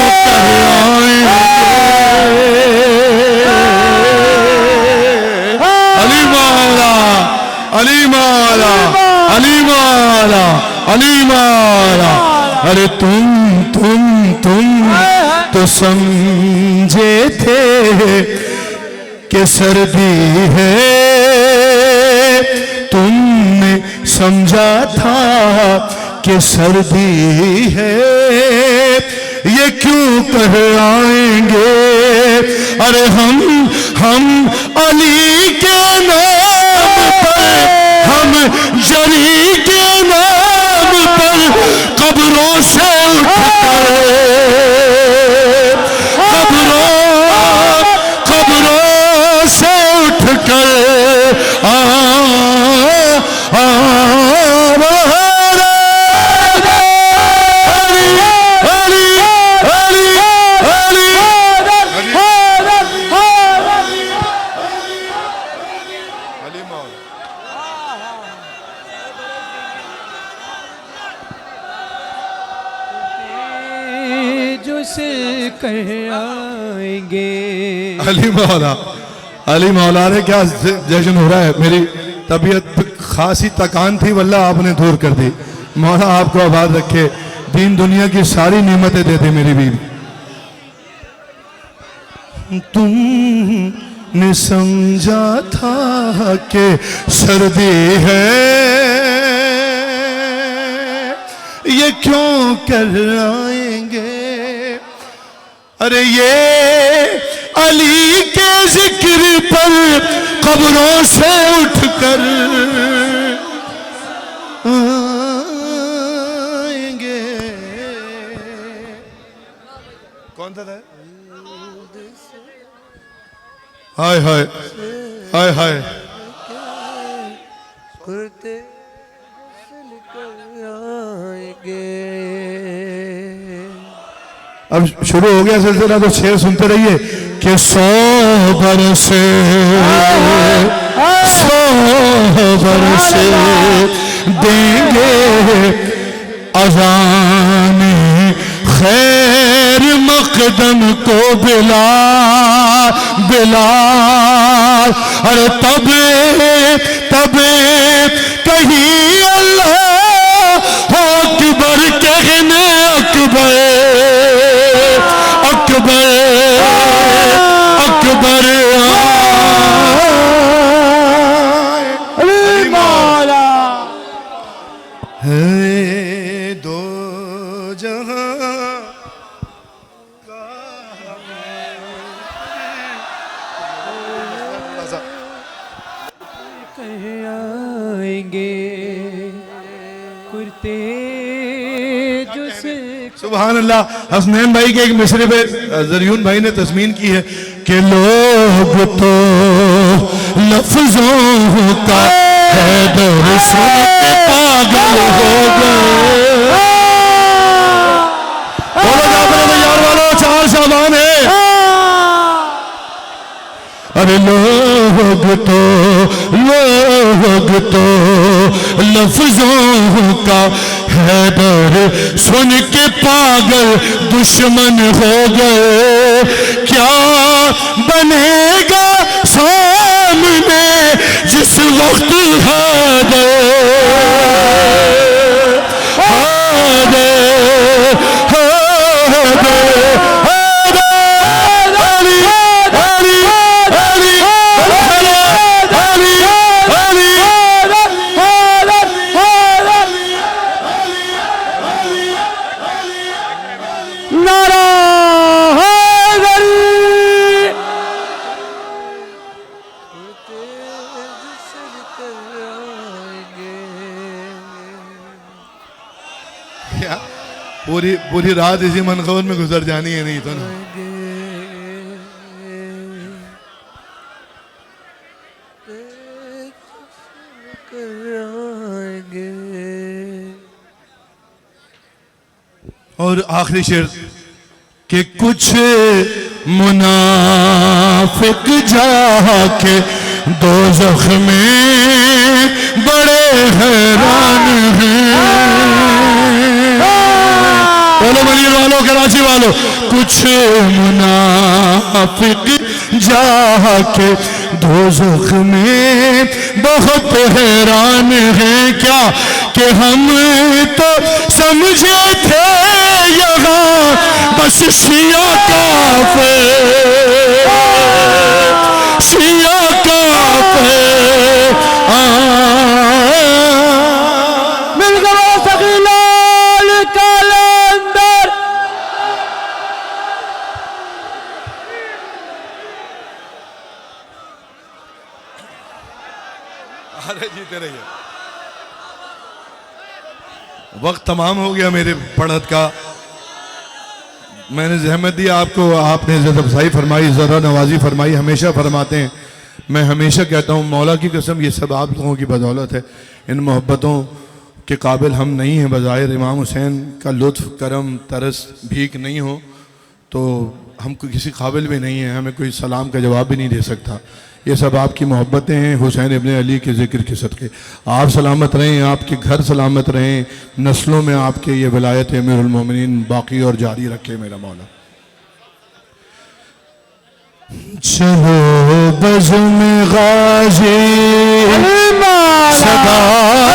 अली मौला, अली मौला, अली मौला, अली मौला। अरे तुम तो समझे थे कि सर्दी है, तुमने समझा था कि सर्दी है ये क्यों कह आएंगे। अरे हम अली के नाम पर, हम जरी के नाम पर कब्रों से उठकर, कब्रों से उठकर अली मौला, अली मौला। रे क्या जश्न हो रहा है। मेरी तबीयत खासी तकान थी, वल्लाह आपने दूर कर दी। मौला आपको आबाद रखे, दीन दुनिया की सारी नेमतें दे दे मेरी बीवी। तुमने समझा था कि सर्दी है, ये क्यों कर आएंगे। अरे ये अली के जिक्र पर कब्रों से उठकर आएंगे। कौन था? हाय हाय हाय हाय। अब शुरू हो गया सिलसिला, तो शेर सुनते रहिए कि 100 बरसे 100 बरसे देंगे अज़ान खैर मकदम को बिलाल बिलाल। अरे तब कहीं अल्लाह अकबर कहने अकबर अकबर अकबर मौला है दो जहां आएंगे कुर्ते जो से। सुभान अल्लाह। हसनैन भाई के एक मिसरे पे जरियून भाई ने तस्मीन की है कि लोग तो लफ्जों का हैदर सुन के पागल हो गए। बोलो जाफर तैयार वालों, 4 शाबान है। अरे लोग तो लफ्जों का हैदर सुन के पागल दुश्मन हो गए। क्या बनेगा सामने जिस वक्त हैदर पूरी रात इसी मनकबत में गुजर जानी है, नहीं तो ना। और आखिरी शेर कि कुछ मुनाफिक जाके दोज़ख में बड़े हैरान हैं। बोलो मरीज वालों, कराची वालों, कुछ मुनाफिक जाके दोज़ख में बहुत हैरान हैं। क्या कि हम तो समझे थे यहाँ बस शिया काफ़िर, शिया काफ़िर। मिल गया सकीलाल कलंदर। अरे जीते रहिए। वक्त तमाम हो गया मेरे पढ़त का। मैंने जहमत दी आपको, आपने इज़्ज़त अफ़ज़ाई फरमाई, ज़रा नवाजी फरमाई, हमेशा फरमाते हैं। मैं हमेशा कहता हूँ मौला की कसम ये सब आप लोगों की बदौलत है। इन मोहब्बतों के काबिल हम नहीं हैं। बज़ाहिर इमाम हुसैन का लुत्फ़ करम तरस भीख नहीं हो तो हम किसी काबिल भी नहीं हैं, हमें कोई सलाम का जवाब भी नहीं दे सकता। ये सब आपकी मोहब्बतें हैं हुसैन इब्ने अली के ज़िक्र के सदक़े। आप सलामत रहें, आपके घर सलामत रहें, नस्लों में आपके ये विलायत अमीरुल मोमिनीन बाकी और जारी रखे मेरा मौला। चलो बज़्म गाज़ी सदा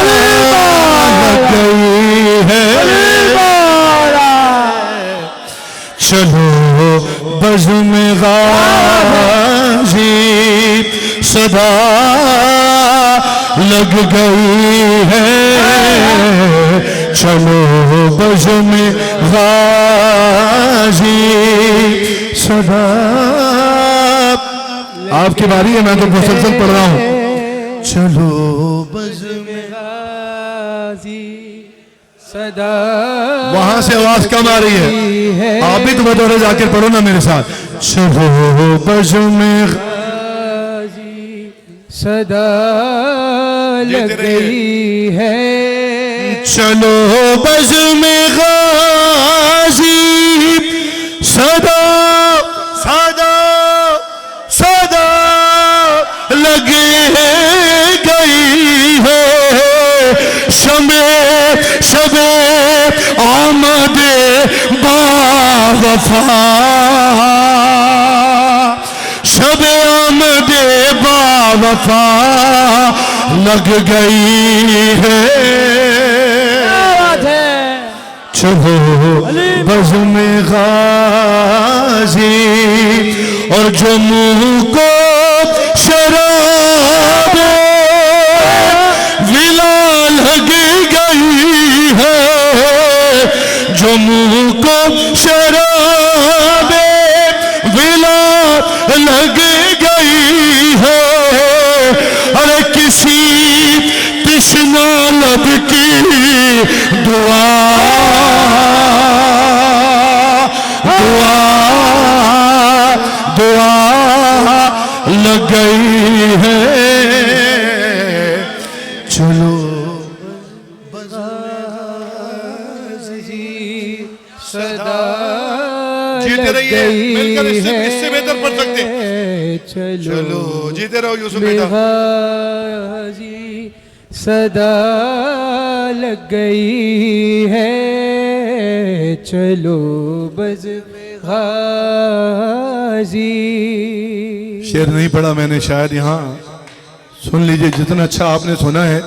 लग गई है। चलो बज़्म गाजी सदा लग गई है, चलो बज़्म गाजी सदा। आपकी बारी है, मैं तो मुसलसल पढ़ रहा हूँ। चलो बज़्म सदा वहां से आवाज कम आ रही है, आप भी तो बतौर जाकिर पढ़ो ना मेरे साथ। चलो बज़्म सदा लग गई है, चलो बज़्म गाजी सदा सदा सदा लगे गई है, शमे शबे आमदे बावफा, शबे आमदे बावफा लग गई है। चलो बज़्म गाजी और जो मुंह को शराब विला लग गई है, जो मुंह को शराब विला लग गई है। अरे किसी तिश्ना लब की दुआ दुआ दुआ लग गई है, चलो सदा जीते रहिए, मिलकर इससे बेहतर पढ़ सकते। चलो जीते रहो यूसुफ बेटा। गाजी सदा लग गई है, चलो बज़्म गाजी। शेर नहीं पढ़ा मैंने, शायद यहाँ सुन लीजिए। जितना अच्छा आपने सुना है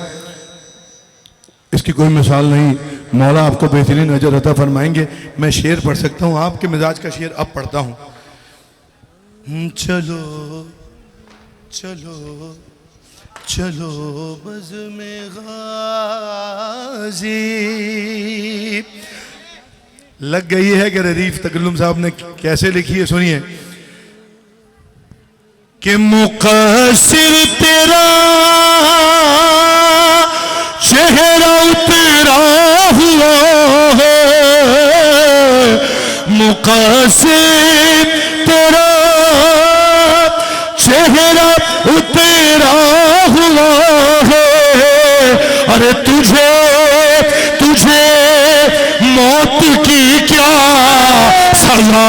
इसकी कोई मिसाल नहीं। मौला आपको बेहतरीन अजर अता फरमाएंगे। मैं शेर पढ़ सकता हूँ, आपके मिजाज का शेर अब पढ़ता हूँ। चलो चलो चलो बज़्म गाजी लग गई है कि ररीफ तकल्लुम साहब ने कैसे लिखी है, सुनिए। कि मुक़स्सिर तेरा चेहरा उतरा हुआ है, मुक़स्सिर तेरा चेहरा उतरा हुआ है। अरे तुझे तुझे मौत की क्या सजा,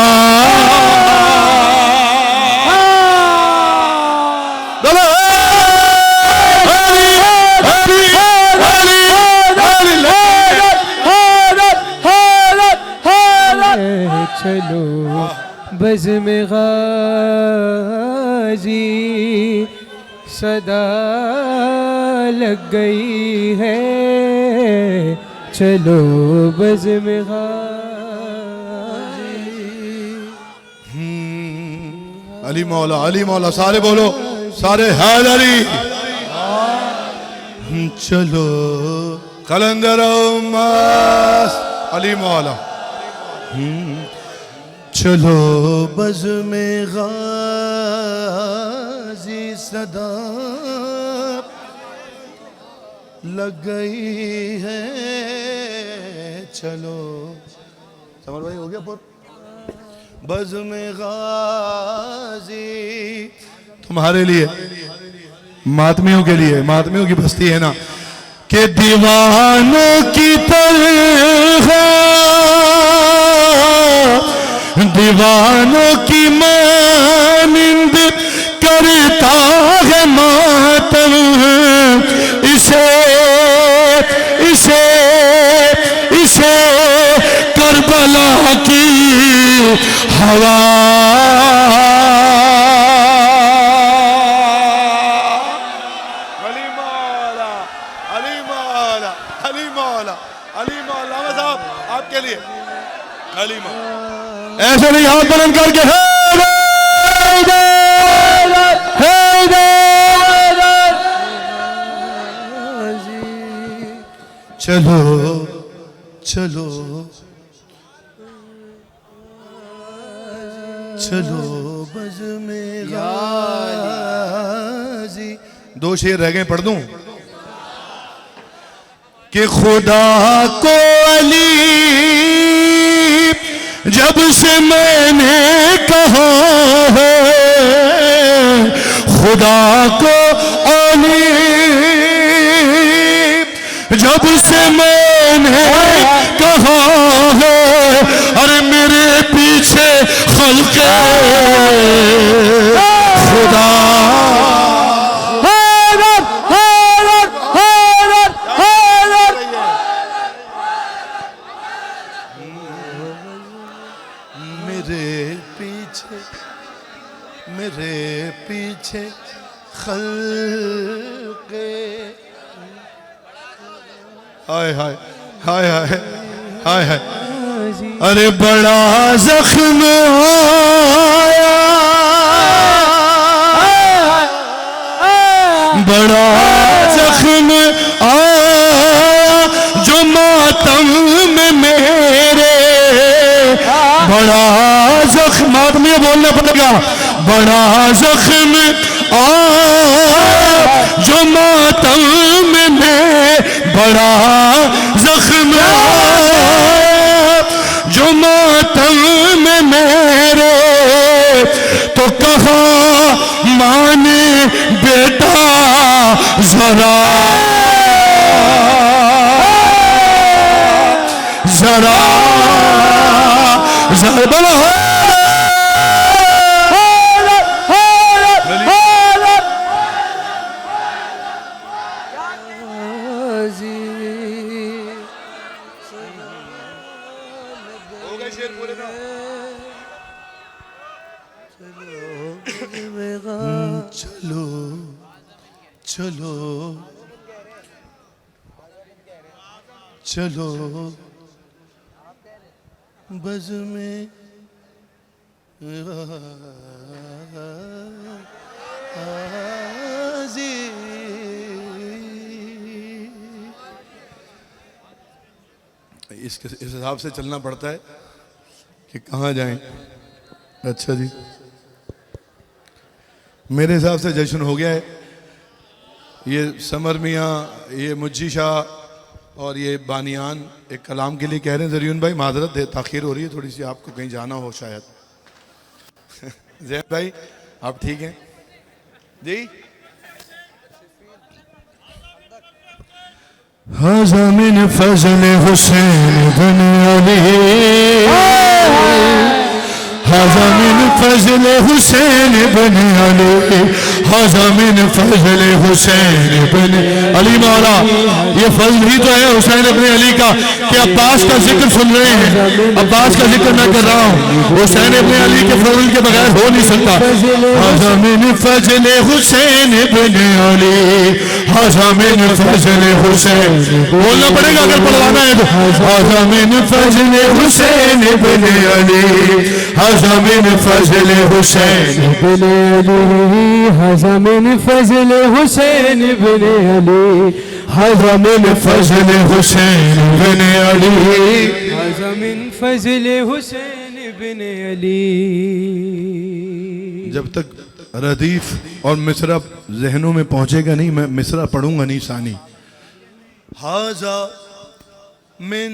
चलो बज़्म गाजी सदा लग गई है, चलो बज़्म गाजी। अली मौला सारे बोलो, सारे हैदरी। चलो कलंदर अली मौला। चलो बज़्म गाजी सदा लग गई है, चलो। समर भाई हो गया पुर। बज़्म गाजी तुम्हारे लिए, मातमियों के लिए, मातमियों की बस्ती है ना, कि दीवानों की तरह दीवानों की मानिंद करता है मातम, इसे इसे इसे करबला की हवा। अली मौला अली मौला अली मौला अली मौला साहब आपके लिए। अली मौला ऐसे नहीं हाथ बुलंद करके है चलो चलो चलो बज़ में गाज़ी। दो शेर रह गए, पढ़ दूं कि खुदा को अली जब से मैंने कहा है, खुदा को अली जब से मैंने कहा है, अरे मेरे पीछे खल्क़े खुदा मेरे पीछे खल्क़े। हाय हाय हाय हाय हाय हाय। अरे बड़ा जख्म आया, बड़ा जख्म आया जो मातम में मेरे, बड़ा जख्म, मातम ये बोलना पड़ेगा, बड़ा जख्म आया जो मातम में बड़ा जख्म जो मातम में मेरे, तो कहा माने बेटा जरा जरा जरा बोलो चलो चलो चलो बज़ में गाज़ी। इस हिसाब से चलना पड़ता है कि कहाँ जाएं। अच्छा जी, मेरे हिसाब से जश्न हो गया है। ये समर मियाँ, ये मुज्जी शाह और ये बानियान एक कलाम के लिए कह रहे हैं। ज़रियुन भाई माजरत ताख़ीर हो रही है थोड़ी सी, आपको कहीं जाना हो शायद। जैन भाई आप ठीक हैं जी? हाज़ा मिन फ़ज़ल हुसैन बिन अली, हाज़ा मिन फ़ज़ल हुसैन बिन अली, हाज़ा मिन फ़ज़ल हुसैन बिन अली। मौला ये फज़ल ही तो है हुसैन बिन अली का कि अब्बास का जिक्र सुन रहे हैं, अब्बास का जिक्र मैं कर रहा हूँ, हुसैन बिन अली के फज़ल के बगैर हो नहीं सकता। हाज़ा मिन फ़ज़ल हुसैन बिन अली, हाज़ा मिन फ़ज़ल हुसैन, बोलना पड़ेगा अगर पढ़वाना है तो। हाज़ा मिन फ़ज़ल हुसैन बिन अली, हाज़ा मिन फ़ज़ल हुसैन बिन अली, हाज़ा मिन फ़ज़ल हुसैन बिन अली, हाज़ा मिन फ़ज़ल हुसैन बिन अली, हाज़ा मिन फ़ज़ल हुसैन बिन अली। जब तक रदीफ और मिसरा जहनों में पहुंचेगा नहीं, मैं मिसरा पढ़ूंगा नहीं सानी। हाज़ा मिन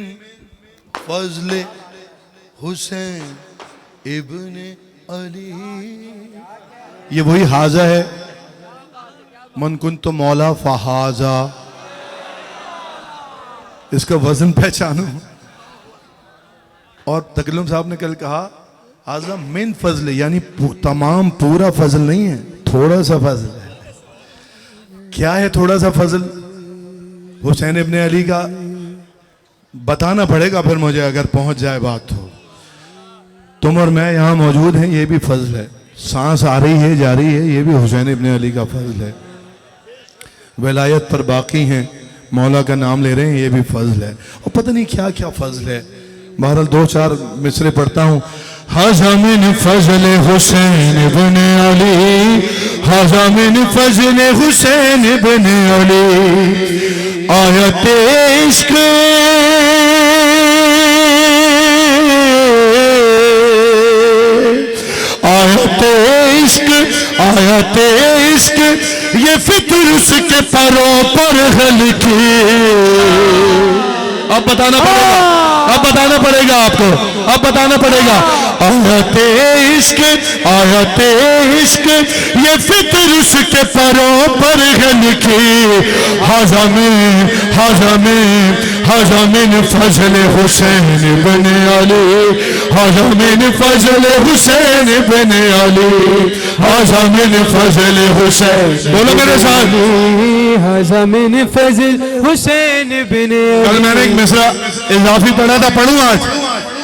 फ़ज़ल हुसैन इब्ने अली, ये वही हाजा है, मन कुन तो मौला फ़हाजा, इसका वजन पहचानो। और तकल्लुम साहब ने कल कहा हाजा मिन फजल, यानी तमाम पूरा फजल नहीं है, थोड़ा सा फजल है। क्या है थोड़ा सा फजल हुसैन इब्ने अली का? बताना पड़ेगा फिर मुझे, अगर पहुंच जाए बात तो। तुम और मैं यहाँ मौजूद हैं, ये भी फजल है। सांस आ रही है जा रही है, ये भी हुसैन इब्ने अली का फजल है। विलायत पर बाकी हैं, मौला का नाम ले रहे हैं, ये भी फजल है। और पता नहीं क्या क्या फजल है। बहरहाल दो चार मिसरे पढ़ता हूँ। हाज़ा मिन फज़ल हुसैन बिन अली, हाज़ा मिन फज़ल हुसैन बिन अली। आयत इश्क आयत इश्क ये फितर उसके परों पर है लिखी। अब बताना पड़ेगा, अब बताना पड़ेगा आपको, अब बताना पड़ेगा। आयत इश्क ये फितर उसके परों पर है लिखी। हाज़ा मिन फज़ल हुसैन बिन अली, हाज़ा मिन फज़ल हुसैन बिन अली, हाज़ा मिन फज़ल हुसैन। बोलो मेरे साथ, हाज़ा मिन फज़ल हुसैन बिन अली। कल मैंने एक मिसरा इजाफी पढ़ा था, पढ़ूं आज?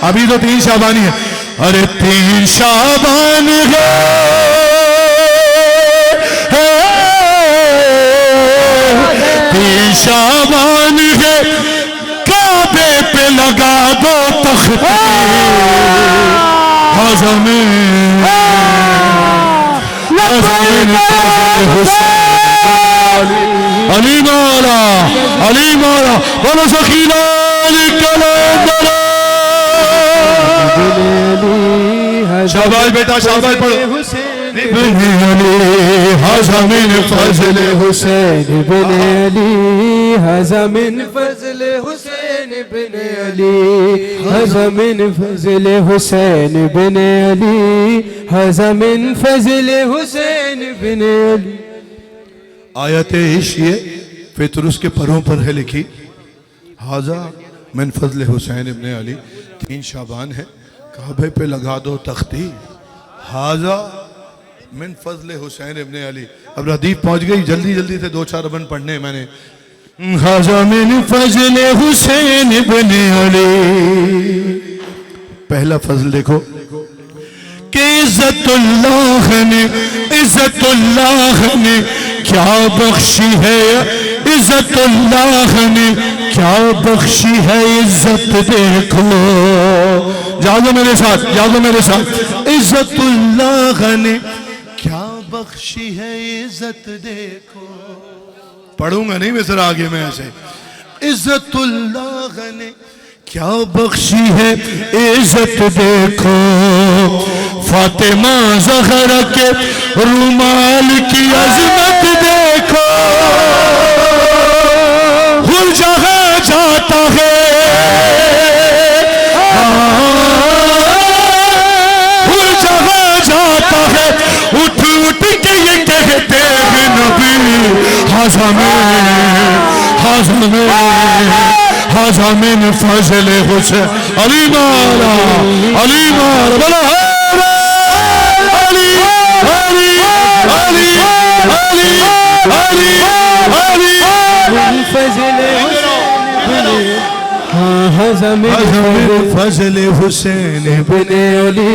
अभी तो 3 शाबानी है। अरे 3 शाबान है, 3 शाबान है, काबे पे लगा दो तख्ती। हाज़ा मिन अली मौला, अली मौला। बोलो सखीना शाबाश बेटा, शाबाश पढ़ो। हाज़ा मिन फज़ल हुसैन बिन अली, हाज़ा मिन फज़ल हुसैन बिन अली, हाज़ा मिन फज़ल हुसैन बिन अली, हाज़ा मिन फज़ल हुसैन बिन अली। आयत इश्क ये फितर उसके परों पर है लिखी। हाज़ा मिन फज़ल हुसैन इब्न अली, 3 शाबान है, काबे पे लगा दो तख्ती। हाज़ा मिन फज़ल हुसैन इब्न अली। अब रदीफ पहुंच गई, जल्दी जल्दी से 2-4 रबन पढ़ने मैंने। हाज़ा मिन फज़ल हुसैन इब्न अली। पहला फज़ल देखो कि इज़्ज़तुल्लाह ने क्या बख्शी है, इज़्ज़तुल्लाह ने क्या बख्शी है, इज्जत देखो। जागो मेरे साथ, जागो मेरे साथ। इज़्ज़तुल्लाह ने क्या बख्शी है, इज्जत देखो। पढ़ूंगा नहीं मैं सर आगे में ऐसे। इज़्ज़तुल्लाह ने क्या बख्शी है, इज्जत देखो। फातिमा ज़हरा के रुमाल की अज़मत देखो। हर जगह जाता है, हर जगह जाता है, उठ उठ के ये कहते हैं नबी। हाज़ा मिन फज़ल हुसैन। अली मौला, अली मौला। बोलो अली अली अली अली अली अली फज़ल हाज़ा मिन फज़ल हुसैन बिन अली,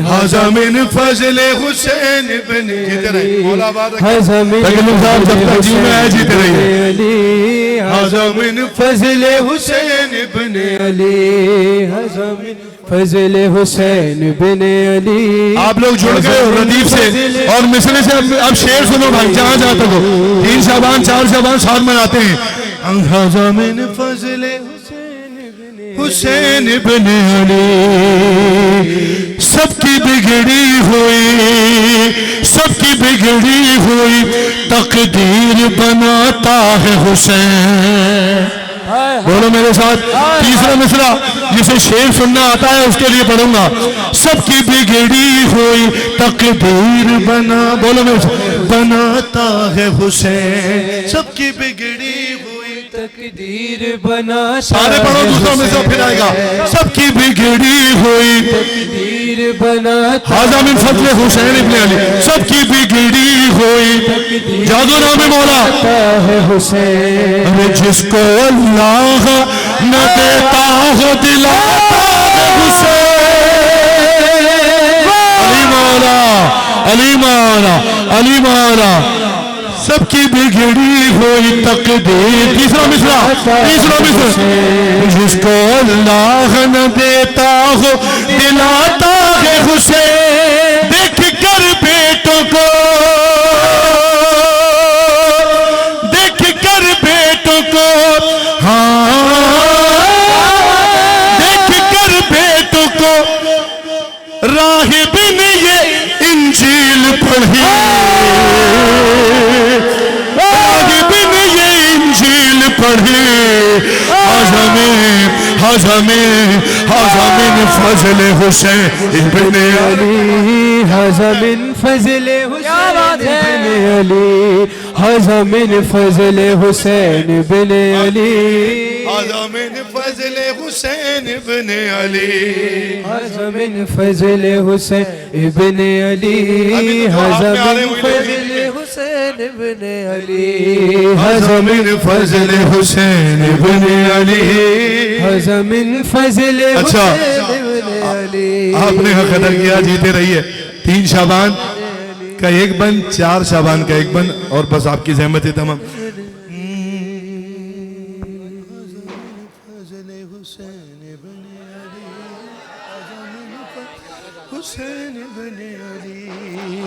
हाज़ा मिन फज़ल हुसैन बिन। जीते रहे मौला बादशाह। हाज़ा मिन साहब जब तक जी में आए जीते रहिए। अली, हाज़ा मिन फज़ल हुसैन बिन अली, हाज़ा मिन फज़ल हुसैन बिन अली। आप लोग जुड़ गए हो रदीफ से और मिसरे से। अब शेर सुनो भाई, जहाँ जहाँ तक हो। 3 शाबान 4 शाबान साथ मनाते हैं। हाज़ा मिन फज़ल हुसैन बिन अली। सबकी बिगड़ी हुई तकदीर बनाता है हुसैन। बोलो मेरे साथ। तीसरा मिसरा जिसे शेर सुनना आता है उसके लिए पढ़ूंगा। सबकी बिगड़ी हुई तकदीर बोलो मेरे साथ, बनाता है हुसैन। सबकी बिगड़ी हुई तकदीर बना। सारे पढ़ो, दूसरा मिसरा फिर आएगा। सबकी बिगड़ी हुई तकदीर बना। हाज़ा मिन फज़ल हुसैन इब्न अली। सबकी बिगड़ी हुई जादू नाम मौला है हुसैन। जिसको अल्लाह न देता हो दिलाता है हुसैन। अली मौला, अली मौला, अली मौला। सबकी बिगड़ी हुई तकदीर। तीसरा मिसरा जिसको अल्लाह न देता हो दिलाता है हुसैन देख कर बेटों को, देख कर बेटों को, हाँ देख कर बेटों को राहिब ने ये इंजील पढ़ी, राहिब ने ये इंजील पढ़ी। हज़मिन फज़ल हुसैन इब्ने अली, हज़मिन फज़ल हुसैन इब्ने अली, हज़मिन फज़ल हुसैन इब्ने अली, हज़मिन फज़ल हुसैन इब्ने अली, हज़मिन फज़ल हुसैन इब्ने अली, हज़मिन फज़ल हुसैन इब्ने अली, हज़मिन फज़ल हुसैन इब्ने अली, हज़मिन फज़ल अच्छा इब्ने अली। आपने हक अदा किया, जीते रहिए। 3 शाबान का एक बन, 4 शाबान का एक बन, और बस आपकी ज़हमत है तमाम। हुसैन इब्ने अली,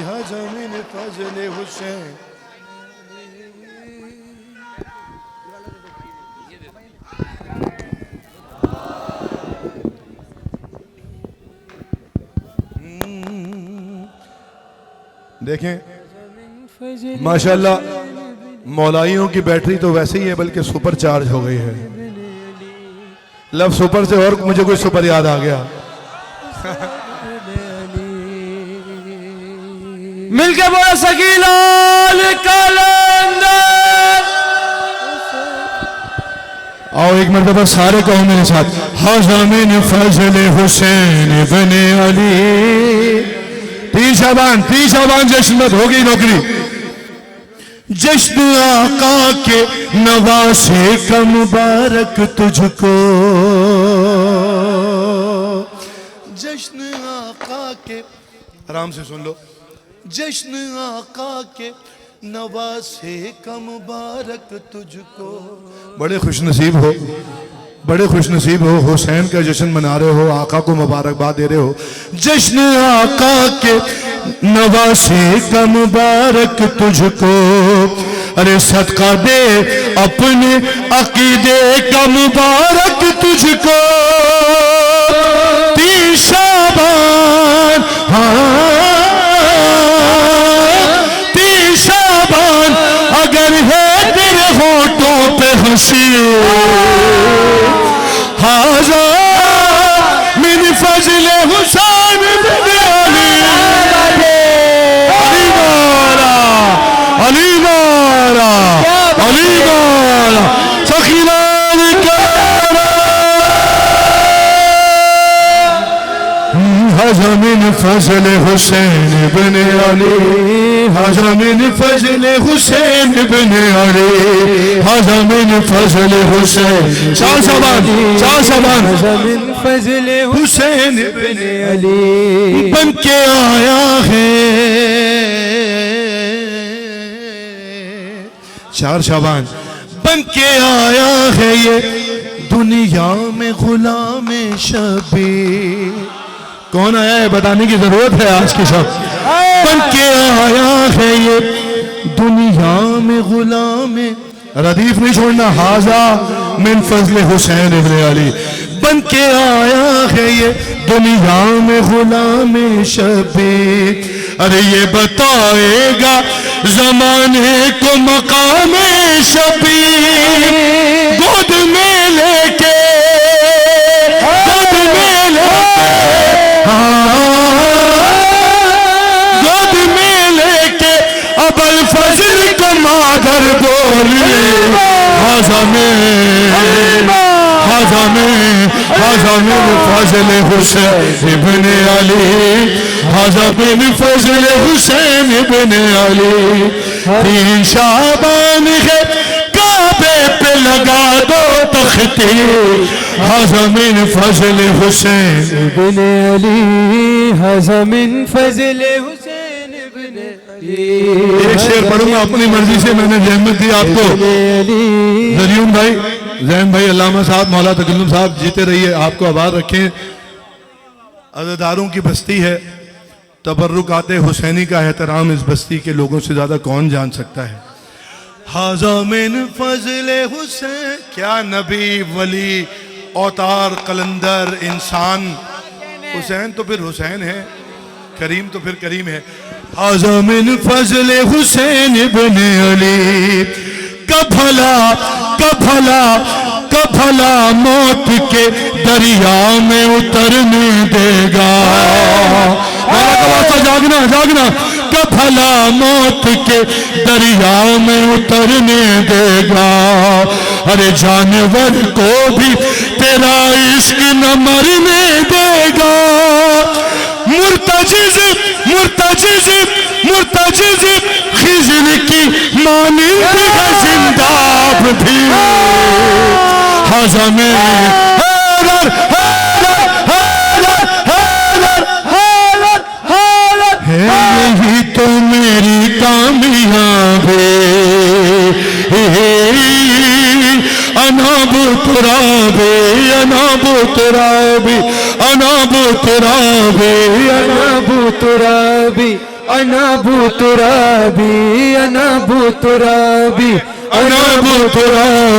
हज़मिन फज़ल हुसैन। देखें माशाल्लाह मौलाइयों की बैटरी तो वैसे ही है, बल्कि सुपर चार्ज हो गई है। लव सुपर से और मुझे कोई सुपर याद आ गया। मिलके बोला सकीलाल कलंदर। आओ एक मरतबा सारे कहो मेरे साथ, हज़मिन फज़ल हुसैन इब्ने अली। 3 शाबान जश्न मत होगी नौकरी। जश्न आका के नवासे का मुबारक तुझको, जश्न आका के, आराम से सुन लो, जश्न आका के नवासे का मुबारक तुझको। बड़े खुशनसीब हो, बड़े खुशनसीब हो, हुसैन का जश्न मना रहे हो, आका को मुबारकबाद दे रहे हो। जश्न आका के नवासे का मुबारक तुझको, अरे सदका दे अपने अकीदे का मुबारक तुझको। 3 शाबान, हाँ 3 शाबान अगर है तेरे होठों पे हंसी, हाज़ा मिन फज़ल हुसैन इब्ने अली। अली मारा, अली मारा, अली मारा, सखीलाल कलंदर। हज़मिन फज़ल हुसैन इब्ने अली, हज़मिन फज़ल हुसैन इब्ने अली, हज़मिन फज़ल हुसैन। 4 शाबान हज़मिन फज़ल हुसैन इब्ने अली, बन के आया है। 4 शाबान बन के आया है ये दुनिया में गुलाम शबीर। कौन आया है बताने की जरूरत है आज के सब। बन के आया है ये दुनिया में गुलाम, रदीफ नहीं छोड़ना, हाजा मिन फज़ल हुसैन इब्ने अली। बन के आया है ये दुनिया में गुलाम शबीर। अरे ये बताएगा जमाने को मकाम शबीर। गोद में लेके, गोद में लेके, गोद में लेके अबुल फज़ल को मादर बोली। हज़मिन फज़ल हुसैन इब्ने अली, हज़मिन फज़ल हुसैन इब्ने अली। 3 शाबान है काबे पे लगा दो तख्ती, हज़मिन फज़ल हुसैन इब्ने अली, हज़मिन फज़ल हुसैन इब्ने अली। एक शेर पढ़ूंगा अपनी मर्जी से, मैंने जहमत दी आपको। जरियुम भाई, जैन भाई, अल्लामा साहब, मौला तकल्लुम साहब, जीते रहिए, आपको आबाद रखें। अज़ादारों की बस्ती है, तबर्रुकात हुसैनी का एहतराम इस बस्ती के लोगों से ज़्यादा कौन जान सकता है। हाज़ा मिन फज़ले हुसैन, क्या नबी वली औतार कलंदर इंसान, हुसैन तो फिर हुसैन है, करीम तो फिर करीम है। हाज़ा मिन फज़ले हुसैन इब्न अली, कभला कभला कभला मौत के दरिया में उतरने देगा। जागना जागना, कभला मौत के दरिया में उतरने देगा। अरे जानवर को भी तेरा इश्क न मरने देगा। मुर्तजिज मुर्तजिज मुर्तजिज खिज़र की मानिंद है जिंदा भी। हाज़ा में हैदर हैदर हैदर हैदर हैदर हैदर है, यही तो मेरी कामयाबी। अनाबु तुराबी अनाबु तुराबी अनाबु तुराबी अनाबु तुराबी अनाबु तुराबी अनाबु तुराबी अनाबु तुराबी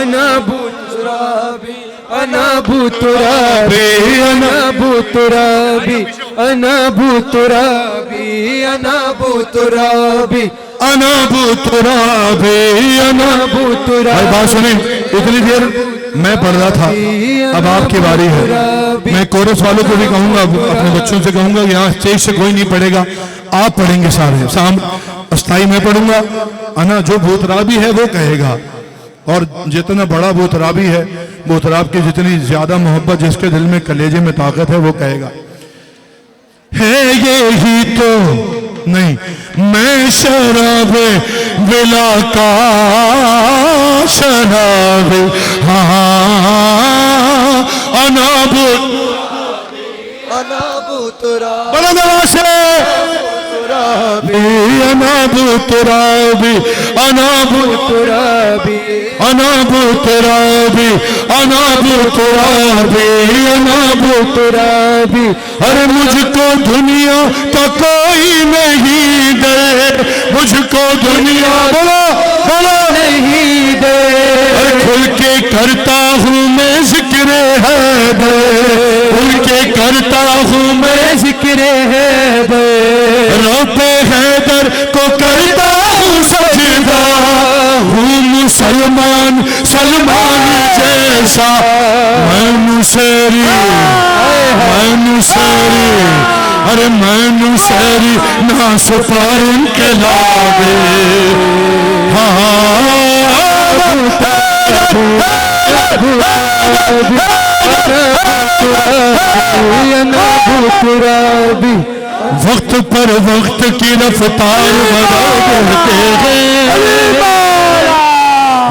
अनाबु तुराबी अनाबु तुराबी अनाबु तुराबी अनाबु तुराबी अनाबु तुराबी अनाबु तुराबी अनाबु तुराबी। भाई बात सुने, इतनी देर मैं पढ़ रहा था, अब आपकी बारी है। मैं कोरस वालों को भी कहूंगा, अपने बच्चों से कहूंगा, यहाँ स्टेज से कोई नहीं पढ़ेगा, आप पढ़ेंगे सारे शाम। अस्थाई मैं पढ़ूंगा, अना जो भूतराबी है वो कहेगा, और जितना बड़ा भूतराबी है, भूतराब की जितनी ज्यादा मोहब्बत जिसके दिल में कलेजे में ताकत है वो कहेगा। है ये ही तो नहीं मैं शराब विला का शराब, हाँ अनाबु अनाबु तुराबी बड़ा दवा से अनाबु तुराबी अनाबु तुराबी अनाबु तुराबी अनाबु तुराबी अनाबु तुराबी। अरे मुझको दुनिया का कोई नहीं दे, मुझको दुनिया बोलो बोलो नहीं दे, खुल के करता हूँ मैं जिक्र है दे, खुल के करता हूँ मैं जिक्र है बे, रोपे हैदर को करता हूँ सजदा, हूँ मुसलमान सलमान जैसा। मैनू शेरी मैनू शेरी अरे मैनू शेरी ना सुपारन के लागे। वक्त पर वक्त की रफ्तार बदल देते हैं,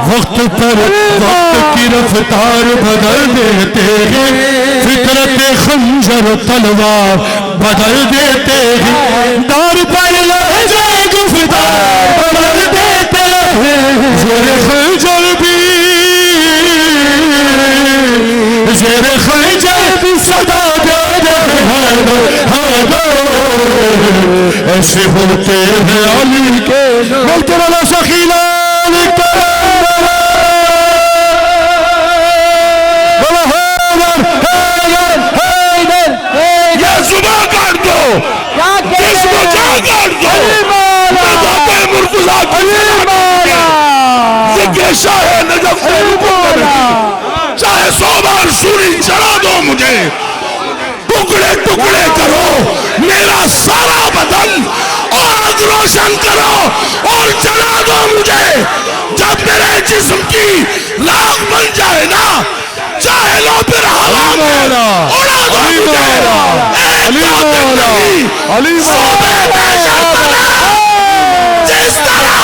वक्त पर वक्त की रफ्तार बदल देते हैं, फितरत खंजर तलवार बदल देते हैं, दार पर लहज़े गुफ्तार बदल देते हैं। ज़ेरे खंजर भी ज़ेरे खंजर भी सदा दे हैं, ऐसे होते हैं अली के बोलते वाला शकीला चाहे 100 बार सूरी चढ़ा दो मुझे, टुकड़े टुकड़े करो मेरा सारा बदन और आग रोशन करो और जला दो मुझे। जब मेरे जिस्म की राख बन जाए ना, चाहे लो फिर हवा में उड़ा दो मुझे। जिस तरह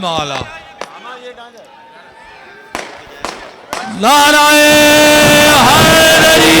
मौला। नाराए हैदरी।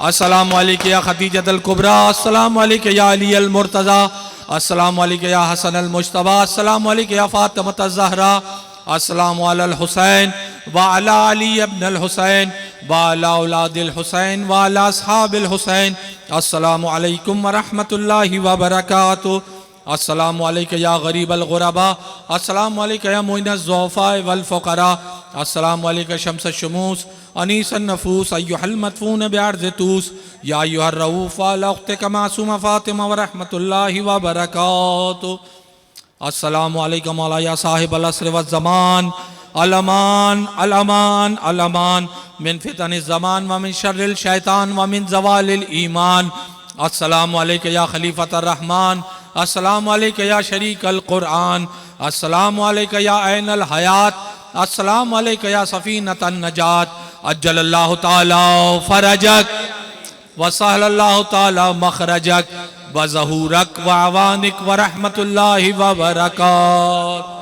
अस्सलामु अलैका या खदीजतुल कुबरा, अस्सलामु अलैका या अली अल मुर्तज़ा, अस्सलामु अलैका या हसन अल मुज्तबा, अस्सलामु अलैका या फातिमा ज़हरा, अस्सलामु अलल हुसैन व अला अली इब्न अल हुसैन व अला औलादिल हुसैन व अला अस्हाबिल हुसैन। अस्सलामु अलैकुम व रहमतुल्लाहि व बरकातुहू। अस्सलामु अलैका या गरीब अल गुरबा, अस्सलामु अलैका या मुइन ज़ुअफ़ा वल फ़ुक़रा, अस्सलामु अलैका शम्स शुमूस अनीस नफूस अय्युहल मदफून बिअर्ज़ तूस या अय्युहर रऊफ़ अला उख़्तिका मासूमा फ़ातिमा व रहमतुल्लाहि व बरकातुहू। अस्सलामु अलैका मौला या साहिब अल अस्र व ज़मान, अलमान अलमान अलमान मिन फितनिज़ ज़मान व मिन शर्रिल शैतान व मिन ज़वालिल ईमान। अस्सलामु अलैका या खलीफ़तर रहमान, अस्सलामु अलैका या शरीकल कुरआन, अस्सलामु अलैका या ऐनल हयात, अस्सलामु अलैका या सफ़ीनतन नजात। अज्जलल्लाहु ताला फरजक व सहलल्लाहु ताला मखरजक व ज़हूरक व अवानिक व रहमतुल्लाहि व बरकात।